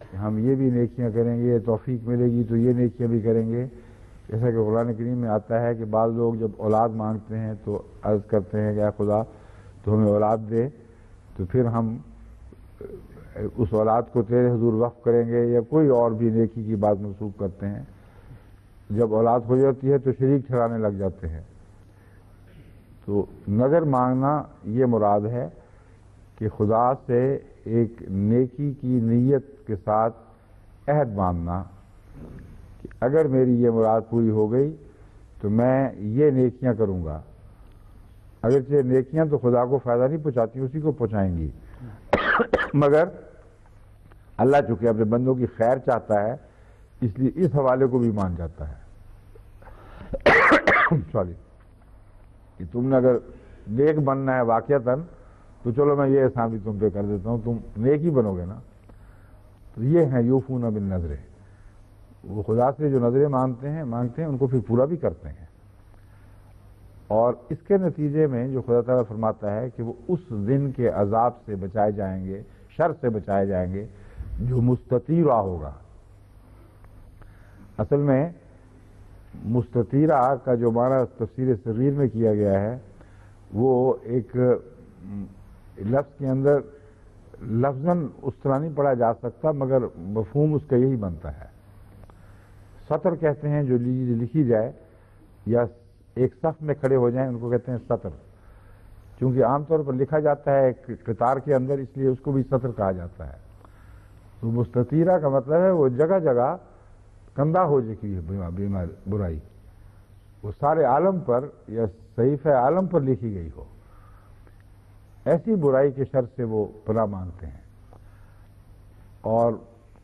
کہ ہم یہ بھی نیکیاں کریں گے، توفیق ملے گی تو یہ نیکیاں بھی کریں گے. جیسا کہ قرآن کریم میں آتا ہے کہ بعض لوگ جب اولاد مانگتے ہیں تو عرض کرتے ہیں کہ اے خدا تو ہمیں اولاد دے، تو پھر ہم اس اولاد کو تیرے حضور وقف کریں گے، یا کوئی اور بھی نیکی کی بات منسوخ کرتے ہیں. جب اولاد ہو جاتی ہے تو شریک ٹھہرانے لگ جاتے ہیں. تو نظر مانگنا یہ مراد ہے کہ خدا سے ایک نیکی کی نیت کے ساتھ عہد باندھنا کہ اگر میری یہ مراد پوری ہو گئی تو میں یہ نیکیاں کروں گا. اگرچہ نیکیاں تو خدا کو فائدہ نہیں پہنچاتی، اسی کو پہنچائیں گی، مگر اللہ چونکہ اپنے بندوں کی خیر چاہتا ہے اس لیے اس حوالے کو بھی مان جاتا ہے. سوری کہ تم نے اگر نیک بننا ہے واقعتاً تو چلو میں یہ احسان بھی تم پہ کر دیتا ہوں، تم نیک ہی بنو گے نا. تو یہ ہیں یوفون بالنظر. وہ خدا سے جو نظریں مانگتے ہیں ان کو پھر پورا بھی کرتے ہیں، اور اس کے نتیجے میں جو خدا تعالیٰ فرماتا ہے کہ وہ اس دن کے عذاب سے بچائے جائیں گے، شر سے بچائے جائیں گے جو مستطیرہ ہوگا. اصل میں مستطیرہ کا جو معنی تفسیر صغیر میں کیا گیا ہے وہ ایک لفظ کے اندر لفظاً اس طرح نہیں پڑھا جا سکتا مگر مفہوم اس کا یہی بنتا ہے. سطر کہتے ہیں جو لکھی جائے یا ایک صف میں کھڑے ہو جائیں ان کو کہتے ہیں سطر. چونکہ عام طور پر لکھا جاتا ہے ایک قطار کے اندر اس لیے اس کو بھی سطر کہا جاتا ہے. تو مستطیرہ کا مطلب ہے وہ جگہ جگہ کندہ ہو چکی ہے برائی، وہ سارے عالم پر یا صحیفہ عالم پر لکھی گئی ہو. ایسی برائی کے شر سے وہ پناہ مانگتے ہیں، اور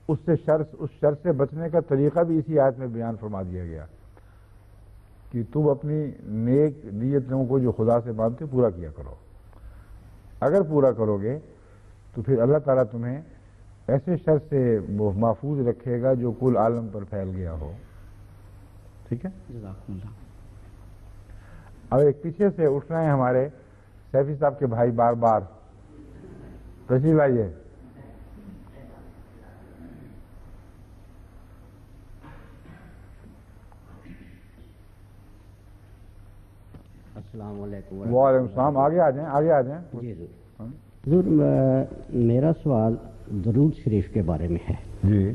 اس شر سے بچنے کا طریقہ بھی اسی آیت میں بیان فرما دیا گیا کہ تم اپنی نیک نیتوں کو جو خدا سے مانتے پورا کیا کرو. اگر پورا کرو گے تو پھر اللہ تعالیٰ تمہیں ایسے شر سے محفوظ رکھے گا جو کل عالم پر پھیل گیا ہو. ٹھیک ہے؟ جزاکم اللہ. اب ایک پیچھے سے اٹھ رہے ہیں ہمارے سیفی صاحب کے بھائی، بار بار تشریف لائیے. السلام علیکم. وعلیکم السلام. آگے آ جائیں. جی حضور میرا سوال درود شریف کے بارے میں ہے. جی.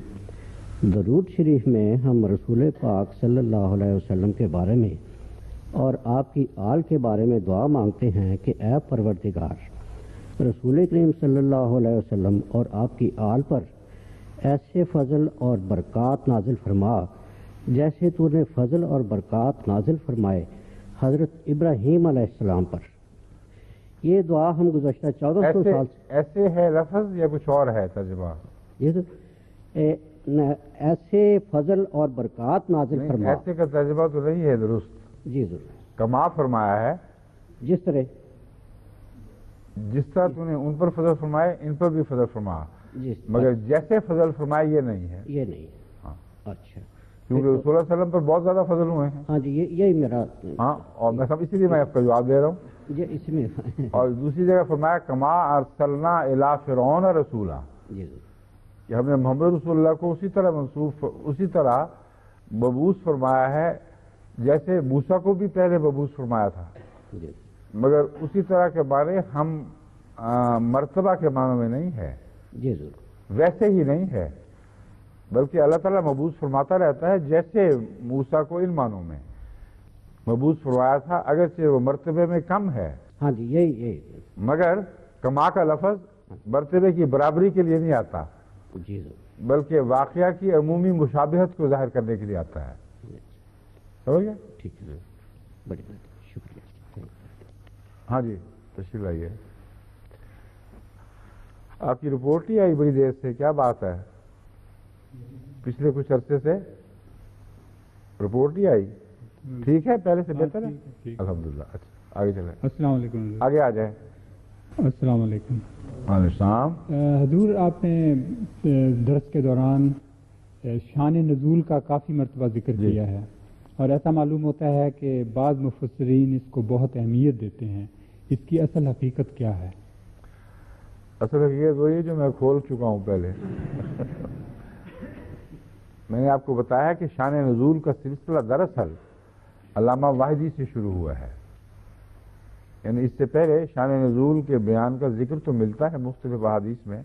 درود شریف میں ہم رسول پاک صلی اللہ علیہ وسلم کے بارے میں اور آپ کی آل کے بارے میں دعا مانگتے ہیں کہ اے پروردگار، رسول کریم صلی اللہ علیہ وسلم اور آپ کی آل پر ایسے فضل اور برکات نازل فرما جیسے تو نے فضل اور برکات نازل فرمائے حضرت ابراہیم علیہ السلام پر۔ یہ دعا ہم گزشتہ 1400 سال ایسے ہے لفظ یا کچھ اور ہے ترجمہ؟ ایسے فضل اور برکات نازل فرما۔ ایسے کا ترجمہ تو نہیں ہے درست، جی ضرور، کما فرمایا ہے، جس طرح تو نے ان پر فضل فرمائے ان پر بھی فضل فرما، جی، مگر جیسے فضل فرمائے یہ نہیں ہے، یہ نہیں ہے۔ ہاں، اچھا، کیونکہ رسول اللہ علیہ وسلم پر بہت زیادہ فضل ہوئے ہیں۔ ہاں جی، یہی میرا، ہاں، اور میں سب اسی لیے میں آپ کا جواب دے رہا ہوں۔ یہ اس میں اور دوسری جگہ فرمایا کما ارسلنا الی فرعون رسولا، جی ضرور، کہ ہم نے محمد رسول اللہ کو اسی طرح مبعوث فرمایا ہے جیسے موسیٰ کو بھی پہلے مبعوث فرمایا تھا، جی مگر اسی طرح کے بارے ہم مرتبہ کے معنوں میں نہیں ہے، جی ضرور، ویسے ہی نہیں ہے، بلکہ اللہ تعالیٰ مبعوث فرماتا رہتا ہے جیسے موسیٰ کو ان معنوں میں مبعوث فرمایا تھا، اگرچہ وہ مرتبے میں کم ہے، ہاں جی، یہی مگر کما کا لفظ مرتبے کی برابری کے لیے نہیں آتا، جی ضرور، بلکہ واقعہ کی عمومی مشابہت کو ظاہر کرنے کے لیے آتا ہے۔ سمجھ گئے؟ ٹھیک ہے، بڑی بات، شکریہ۔ ہاں جی، تشریف لائیے۔ آپ کی رپورٹ ہی آئی بڑی دیر سے، کیا بات ہے؟ پچھلے کچھ عرصے سے رپورٹ ہی آئی، ٹھیک ہے، پہلے سے بہتر ہے الحمدللہ۔ اچھا، آگے چلیں، السلام علیکم۔ آگے آ جائیں۔ السلام علیکم وعلیکم السلام۔ حضور، آپ نے درس کے دوران شان نزول کا کافی مرتبہ ذکر کیا ہے، اور ایسا معلوم ہوتا ہے کہ بعض مفسرین اس کو بہت اہمیت دیتے ہیں، اس کی اصل حقیقت کیا ہے؟ اصل حقیقت وہی جو میں کھول چکا ہوں پہلے۔ میں نے آپ کو بتایا کہ شان نزول کا سلسلہ دراصل علامہ واحدی سے شروع ہوا ہے، یعنی اس سے پہلے شان نزول کے بیان کا ذکر تو ملتا ہے مختلف احادیث میں،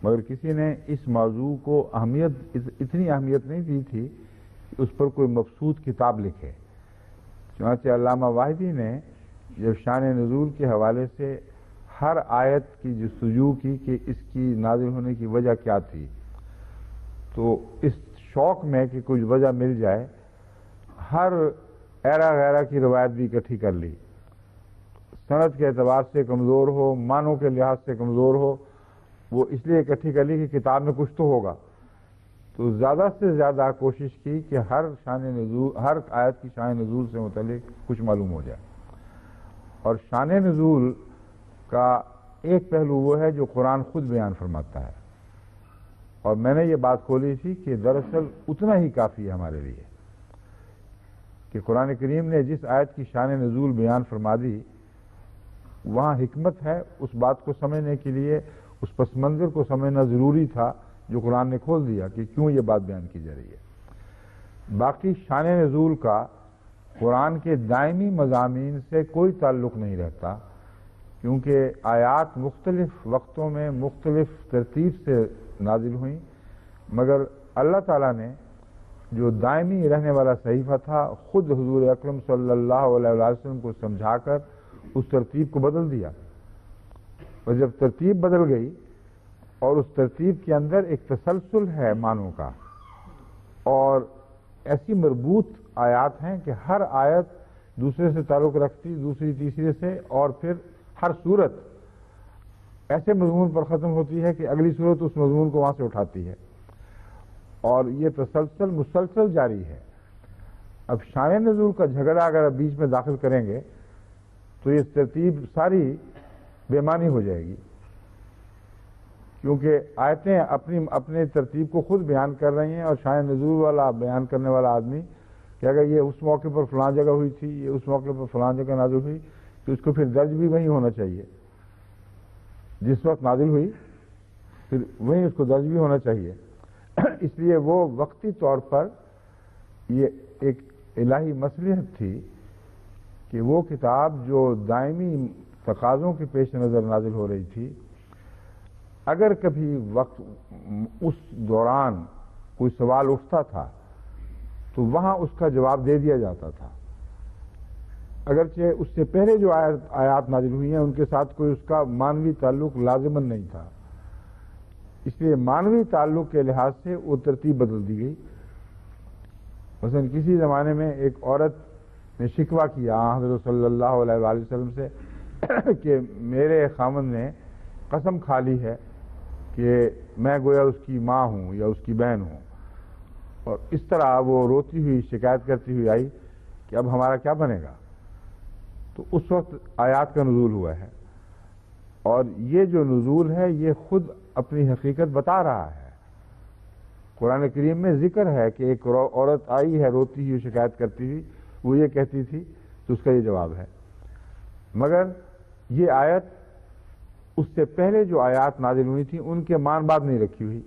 مگر کسی نے اس موضوع کو اتنی اہمیت نہیں دی تھی کہ اس پر کوئی مبسوط کتاب لکھے۔ چنانچہ علامہ واحدی نے جب شان نزول کے حوالے سے ہر آیت کی جستجو کی کہ اس کی نازل ہونے کی وجہ کیا تھی، تو اس شوق میں کہ کچھ وجہ مل جائے ہر ایرا غیرہ کی روایت بھی اکٹھی کر لی، سند کے اعتبار سے کمزور ہو، معنوں کے لحاظ سے کمزور ہو، وہ اس لیے اکٹھی کر لی کہ کتاب میں کچھ تو ہوگا، تو زیادہ سے زیادہ کوشش کی کہ ہر آیت کی شان نزول سے متعلق کچھ معلوم ہو جائے۔ اور شان نزول کا ایک پہلو وہ ہے جو قرآن خود بیان فرماتا ہے، اور میں نے یہ بات کھولی تھی کہ دراصل اتنا ہی کافی ہے ہمارے لیے کہ قرآن کریم نے جس آیت کی شان نزول بیان فرما دی وہاں حکمت ہے، اس بات کو سمجھنے کے لیے اس پس منظر کو سمجھنا ضروری تھا جو قرآن نے کھول دیا کہ کیوں یہ بات بیان کی جا رہی ہے۔ باقی شان نزول کا قرآن کے دائمی مضامین سے کوئی تعلق نہیں رہتا، کیونکہ آیات مختلف وقتوں میں مختلف ترتیب سے نازل ہوئیں، مگر اللہ تعالیٰ نے جو دائمی رہنے والا صحیفہ تھا خود حضور اکرم صلی اللہ علیہ وسلم کو سمجھا کر اس ترتیب کو بدل دیا، اور جب ترتیب بدل گئی اور اس ترتیب کے اندر ایک تسلسل ہے معنوں کا، اور ایسی مربوط آیات ہیں کہ ہر آیت دوسرے سے تعلق رکھتی، دوسری تیسرے سے، اور پھر ہر صورت ایسے مضمون پر ختم ہوتی ہے کہ اگلی صورت اس مضمون کو وہاں سے اٹھاتی ہے، اور یہ تسلسل مسلسل جاری ہے۔ اب شان نزول کا جھگڑا اگر اب بیچ میں داخل کریں گے تو یہ ترتیب ساری بے معنی ہو جائے گی، کیونکہ آیتیں اپنے ترتیب کو خود بیان کر رہی ہیں، اور شان نزول والا بیان کرنے والا آدمی کہ اگر یہ اس موقع پر فلاں جگہ ہوئی تھی، یہ اس موقع پر فلاں جگہ نازل ہوئی، تو اس کو پھر درج بھی وہیں ہونا چاہیے، جس وقت نازل ہوئی پھر وہیں اس کو درج بھی ہونا چاہیے۔ اس لیے وہ وقتی طور پر یہ ایک الہی مصلحت تھی کہ وہ کتاب جو دائمی تقاضوں کے پیش نظر نازل ہو رہی تھی، اگر کبھی وقت اس دوران کوئی سوال اٹھتا تھا تو وہاں اس کا جواب دے دیا جاتا تھا، اگرچہ اس سے پہلے جو آیات نازل ہوئی ہیں ان کے ساتھ کوئی اس کا معنوی تعلق لازماً نہیں تھا، اس لیے مانوی تعلق کے لحاظ سے وہ ترتیب بدل دی گئی۔ مثلا کسی زمانے میں ایک عورت نے شکوہ کیا حضرت صلی اللہ علیہ وآلہ وسلم سے کہ میرے خامند نے قسم کھا لی ہے کہ میں گویا اس کی ماں ہوں یا اس کی بہن ہوں، اور اس طرح وہ روتی ہوئی شکایت کرتی ہوئی آئی کہ اب ہمارا کیا بنے گا۔ تو اس وقت آیات کا نزول ہوا ہے، اور یہ جو نزول ہے یہ خود اپنی حقیقت بتا رہا ہے۔ قرآن کریم میں ذکر ہے کہ ایک عورت آئی ہے روتی ہوئی شکایت کرتی ہوئی، وہ یہ کہتی تھی، تو اس کا یہ جواب ہے۔ مگر یہ آیت اس سے پہلے جو آیات نازل ہوئی تھیں ان کے مان بعد نہیں رکھی ہوئی،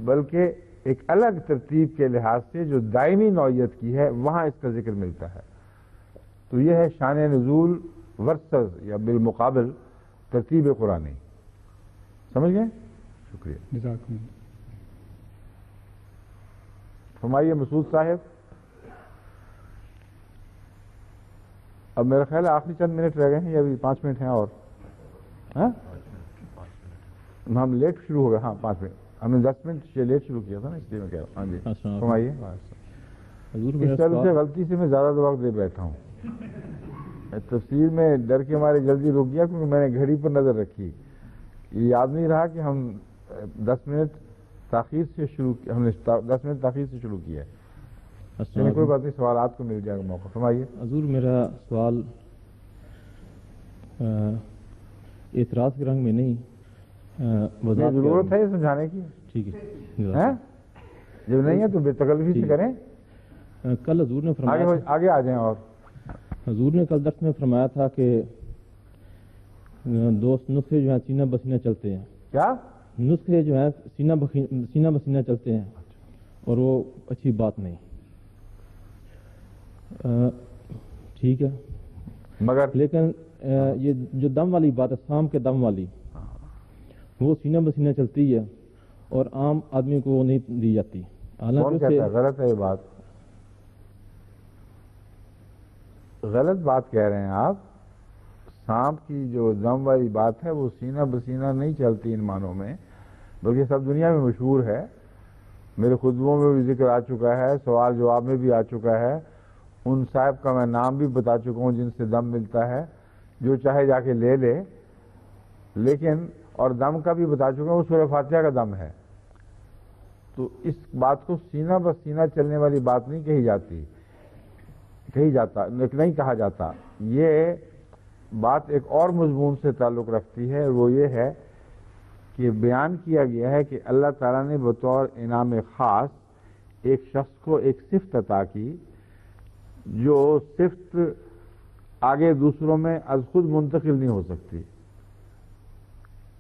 بلکہ ایک الگ ترتیب کے لحاظ سے جو دائمی نوعیت کی ہے وہاں اس کا ذکر ملتا ہے۔ تو یہ ہے شان نزول ورسز یا بالمقابل ترتیب قرآنی۔ سمجھ گئے؟ شکریہ، جزاکم اللہ۔ فرمائیے مسعود صاحب۔ اب میرا خیال ہے آخری چند منٹ رہ گئے ہیں یا ابھی 5 منٹ ہیں اور؟ ہاں ہم لیٹ شروع ہو گئے، ہاں 5 منٹ، ہم نے 10 منٹ لیٹ شروع کیا تھا نا، اس لیے میں کہہ رہا ہوں۔ ہاں جی فرمائیے۔ اس طرح سے غلطی سے میں زیادہ وقت دے بیٹھا ہوں، تفسیر میں ڈر کے ہمارے جلدی رک گیا کیونکہ میں نے گھڑی پر نظر رکھی، یہ یاد نہیں رہا کہ ہم 10 منٹ تاخیر سے شروع، ہم نے 10 منٹ تاخیر سے شروع کیا ہے۔ کوئی بات نہیں، سوالات کو مل جائے گا موقع۔ فرمائیے حضور، میرا سوال اعتراض کے رنگ میں نہیں، ضرورت ہے یہ سمجھانے کی، ٹھیک ہے، جب نہیں ہے تو بے تکلفی سے کریں۔ کل حضور نے فرمایا، آگے آ جائیں، اور حضور نے کل درس میں فرمایا تھا کہ دوست نسخے جو ہیں سینہ بسینہ چلتے ہیں، کیا نسخے جو ہیں سینہ بسینہ چلتے ہیں، اور وہ اچھی بات نہیں، ٹھیک ہے، مگر لیکن یہ جو دم والی بات ہے، سام کے دم والی، وہ سینہ بسینہ چلتی ہے اور عام آدمی کو وہ نہیں دی جاتی، کون کہتا ہے؟ غلط ہے یہ بات، غلط بات کہہ رہے ہیں آپ۔ سانپ کی جو دم والی بات ہے وہ سینہ بسینہ نہیں چلتی ان معنوں میں، بلکہ سب دنیا میں مشہور ہے، میرے خطبوں میں بھی ذکر آ چکا ہے، سوال جواب میں بھی آ چکا ہے، ان صاحب کا میں نام بھی بتا چکا ہوں جن سے دم ملتا ہے، جو چاہے جا کے لے لے، لیکن اور دم کا بھی بتا چکا ہوں، وہ سورہ فاتحہ کا دم ہے۔ تو اس بات کو سینہ بسینہ چلنے والی بات نہیں کہی جاتی، نہیں کہا جاتا۔ یہ بات ایک اور مضمون سے تعلق رکھتی ہے، وہ یہ ہے کہ بیان کیا گیا ہے کہ اللہ تعالیٰ نے بطور انعام خاص ایک شخص کو ایک صفت عطا کی، جو صفت آگے دوسروں میں از خود منتقل نہیں ہو سکتی۔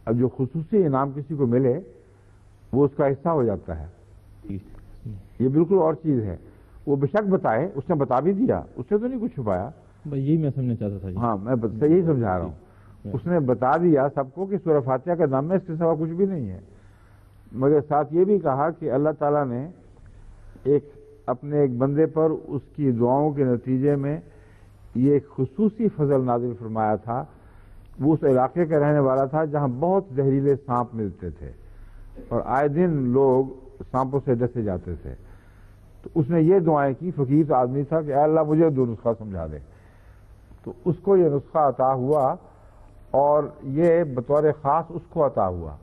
اب جو خصوصی انعام کسی کو ملے وہ اس کا حصہ ہو جاتا ہے، یہ بالکل اور چیز ہے۔ وہ بے شک بتائے، اس نے بتا بھی دیا، اس نے تو نہیں کچھ چھپایا، یہی میں سمجھنا چاہتا تھا۔ ہاں میں یہی سمجھا رہا ہوں، اس نے بتا دیا سب کو کہ سورہ فاتحہ کا دم ہے، اس کے سوا کچھ بھی نہیں ہے، مگر ساتھ یہ بھی کہا کہ اللہ تعالیٰ نے اپنے ایک بندے پر اس کی دعاؤں کے نتیجے میں یہ ایک خصوصی فضل نازل فرمایا تھا۔ وہ اس علاقے کا رہنے والا تھا جہاں بہت زہریلے سانپ ملتے تھے اور آئے دن لوگ سانپوں سے ڈسے جاتے تھے، تو اس نے یہ دعائیں کی، فقیر آدمی تھا کہ اے اللہ مجھے 2 نسخہ سمجھا دے، تو اس کو یہ نسخہ عطا ہوا اور یہ بطور خاص اس کو عطا ہوا۔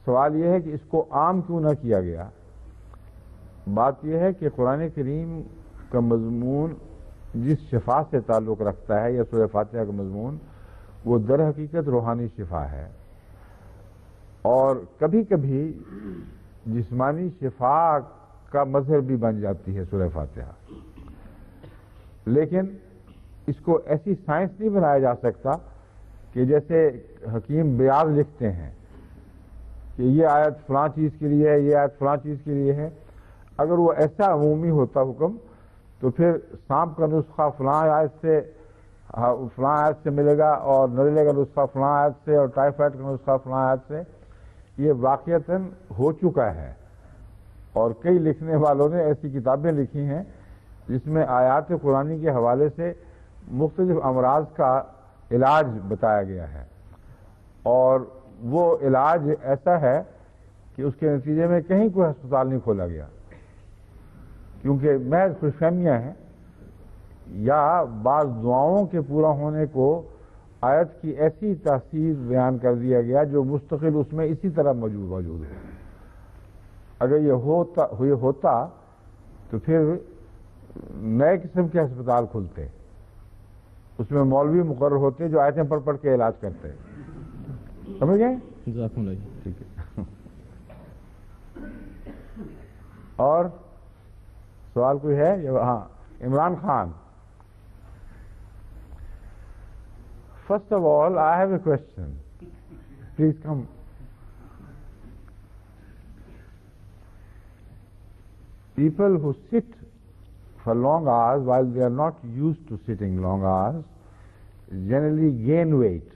سوال یہ ہے کہ اس کو عام کیوں نہ کیا گیا؟ بات یہ ہے کہ قرآن کریم کا مضمون جس شفا سے تعلق رکھتا ہے، یا سورہ فاتحہ کا مضمون، وہ در حقیقت روحانی شفا ہے، اور کبھی کبھی جسمانی شفا کا مظہر بھی بن جاتی ہے سورہ فاتحہ، لیکن اس کو ایسی سائنس نہیں بنایا جا سکتا کہ جیسے حکیم بیاض لکھتے ہیں کہ یہ آیت فلاں چیز کے لیے ہے، یہ آیت فلاں چیز کے لیے ہے۔ اگر وہ ایسا عمومی ہوتا حکم تو پھر سانپ کا نسخہ فلاں آیت سے ملے گا، اور نزلے کا نسخہ فلاں آیت سے، اور ٹائیفائڈ کا نسخہ فلاں آیت سے۔ یہ واقعتاً ہو چکا ہے، اور کئی لکھنے والوں نے ایسی کتابیں لکھی ہیں جس میں آیات قرآنی کے حوالے سے مختلف امراض کا علاج بتایا گیا ہے، اور وہ علاج ایسا ہے کہ اس کے نتیجے میں کہیں کوئی ہسپتال نہیں کھولا گیا، کیونکہ محض خوش فہمیاں ہیں یا بعض دعاؤں کے پورا ہونے کو آیت کی ایسی تاثیر بیان کر دیا گیا جو مستقل اس میں اسی طرح موجود ہے۔ اگر یہ ہوتا تو پھر نئے قسم کے ہسپتال کھلتے، اس میں مولوی مقرر ہوتے جو آیتیں پڑھ پڑھ کے علاج کرتے، سمجھ گئے؟ جزاکم اللہ جی۔ ٹھیک ہے۔ اور سوال کوئی ہے؟ ہاں، Imran Khan. First of all, I have a question. Please come. People who sit for long hours while they are not used to sitting long hours generally gain weight.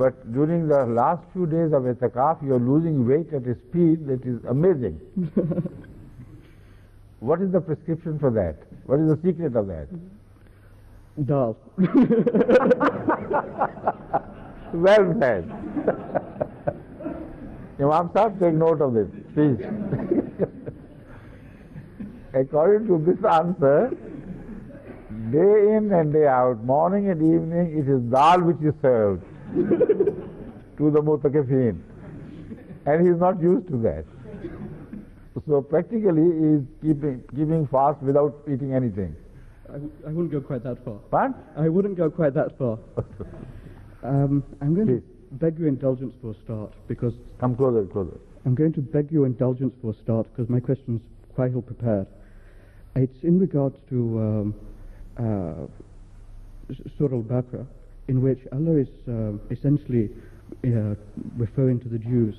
But during the last few days of i'tikaf, you are losing weight at a speed that is amazing. What is the prescription for that? What is the secret of that? Dal. Well said. Imam Sahib, take note of this, please. According to this answer, day in and day out, morning and evening, it is dal which is served to the mutakifin. And he is not used to that. So practically he is keeping fast without eating anything. I wouldn't go quite that far. What? I wouldn't go quite that far. I'm going Please. to beg your indulgence for a start, because Come closer. I'm going to beg your indulgence for a start because my question's quite ill prepared. It's in regards to Surah Al-Baqarah, in which Allah is essentially referring to the Jews.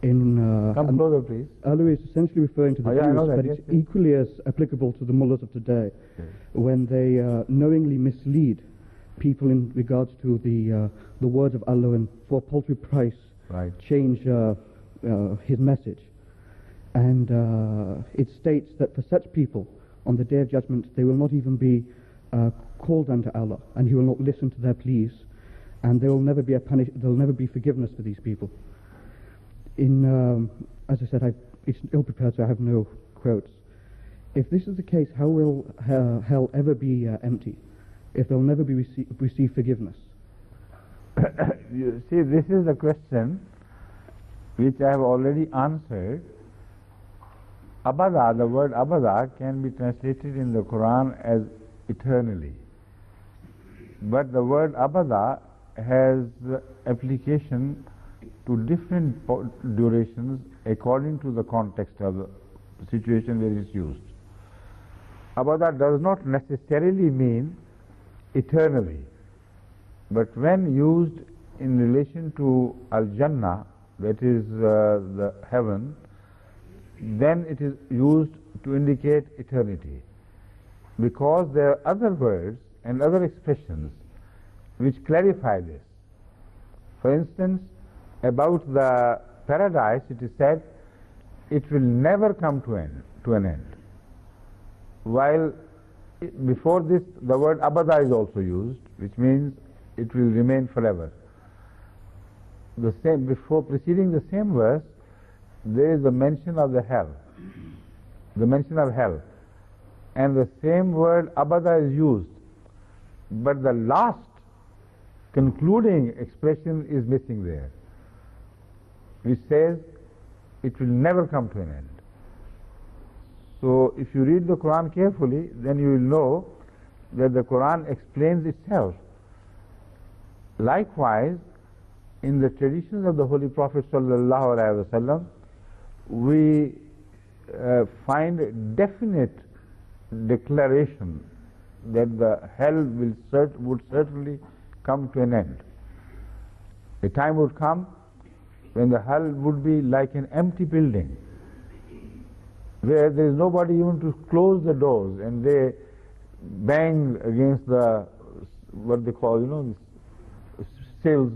Come closer, please. Allah is essentially referring to the Oh, yeah, I know Jews, that, but yes, it's yes. equally as applicable to the mullahs of today, Yes. when they knowingly mislead people in regards to the words of Allah and for a paltry price Right. change his message. And it states that for such people, on the Day of Judgment, they will not even be called unto Allah, and He will not listen to their pleas, and there will never be there will never be forgiveness for these people. As I said, it's ill prepared, so I have no quotes. If this is the case, how will hell ever be empty? If they'll never be receive forgiveness? You see, this is the question which I have already answered. Abada, the word abada can be translated in the Quran as eternally. But the word abada has application to different durations according to the context of the situation where it is used. Abada does not necessarily mean eternally, but when used in relation to Al-Jannah, that is the heaven, then it is used to indicate eternity, because there are other words and other expressions which clarify this. For instance, about the paradise, it is said it will never come to an end, while before this the word abada is also used, which means it will remain forever. The same, before preceding the same verse, there is the mention of the hell, and the same word abada is used, but the last concluding expression is missing there, which says it will never come to an end. So if you read the Quran carefully, then you will know that the Quran explains itself. Likewise, in the traditions of the Holy Prophet sallallahu alaihi wasallam, we find definite declaration that the hell would certainly come to an end. A time would come when the hell would be like an empty building, where there is nobody even to close the doors, and they bang against the, what they call, sills,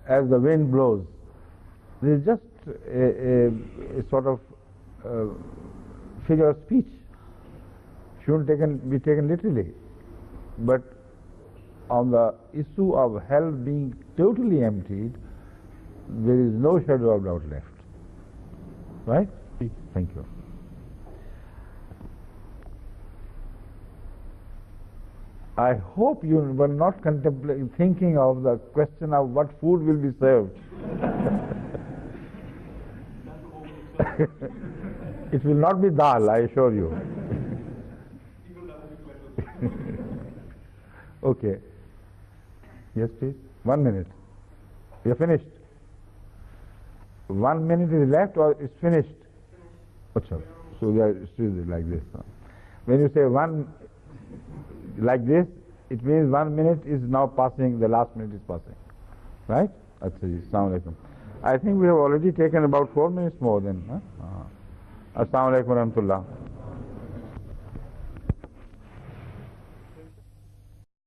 as the wind blows. There is just a sort of figure of speech. Shouldn't be taken literally. But on the issue of hell being totally emptied, there is no shadow of doubt left. Right? Thank you. I hope you were not thinking of the question of what food will be served. It will not be dal, I assure you. Okay. Yes, please. 1 minute. You're finished. 1 minute is left or it's finished? Achha. So they are still like this. When you say one like this, it means 1 minute is now passing, the last minute is passing. Right? Assalamu alaikum. I think we have already taken about 4 minutes more than. Assalamu alaikum wa rahmatullah.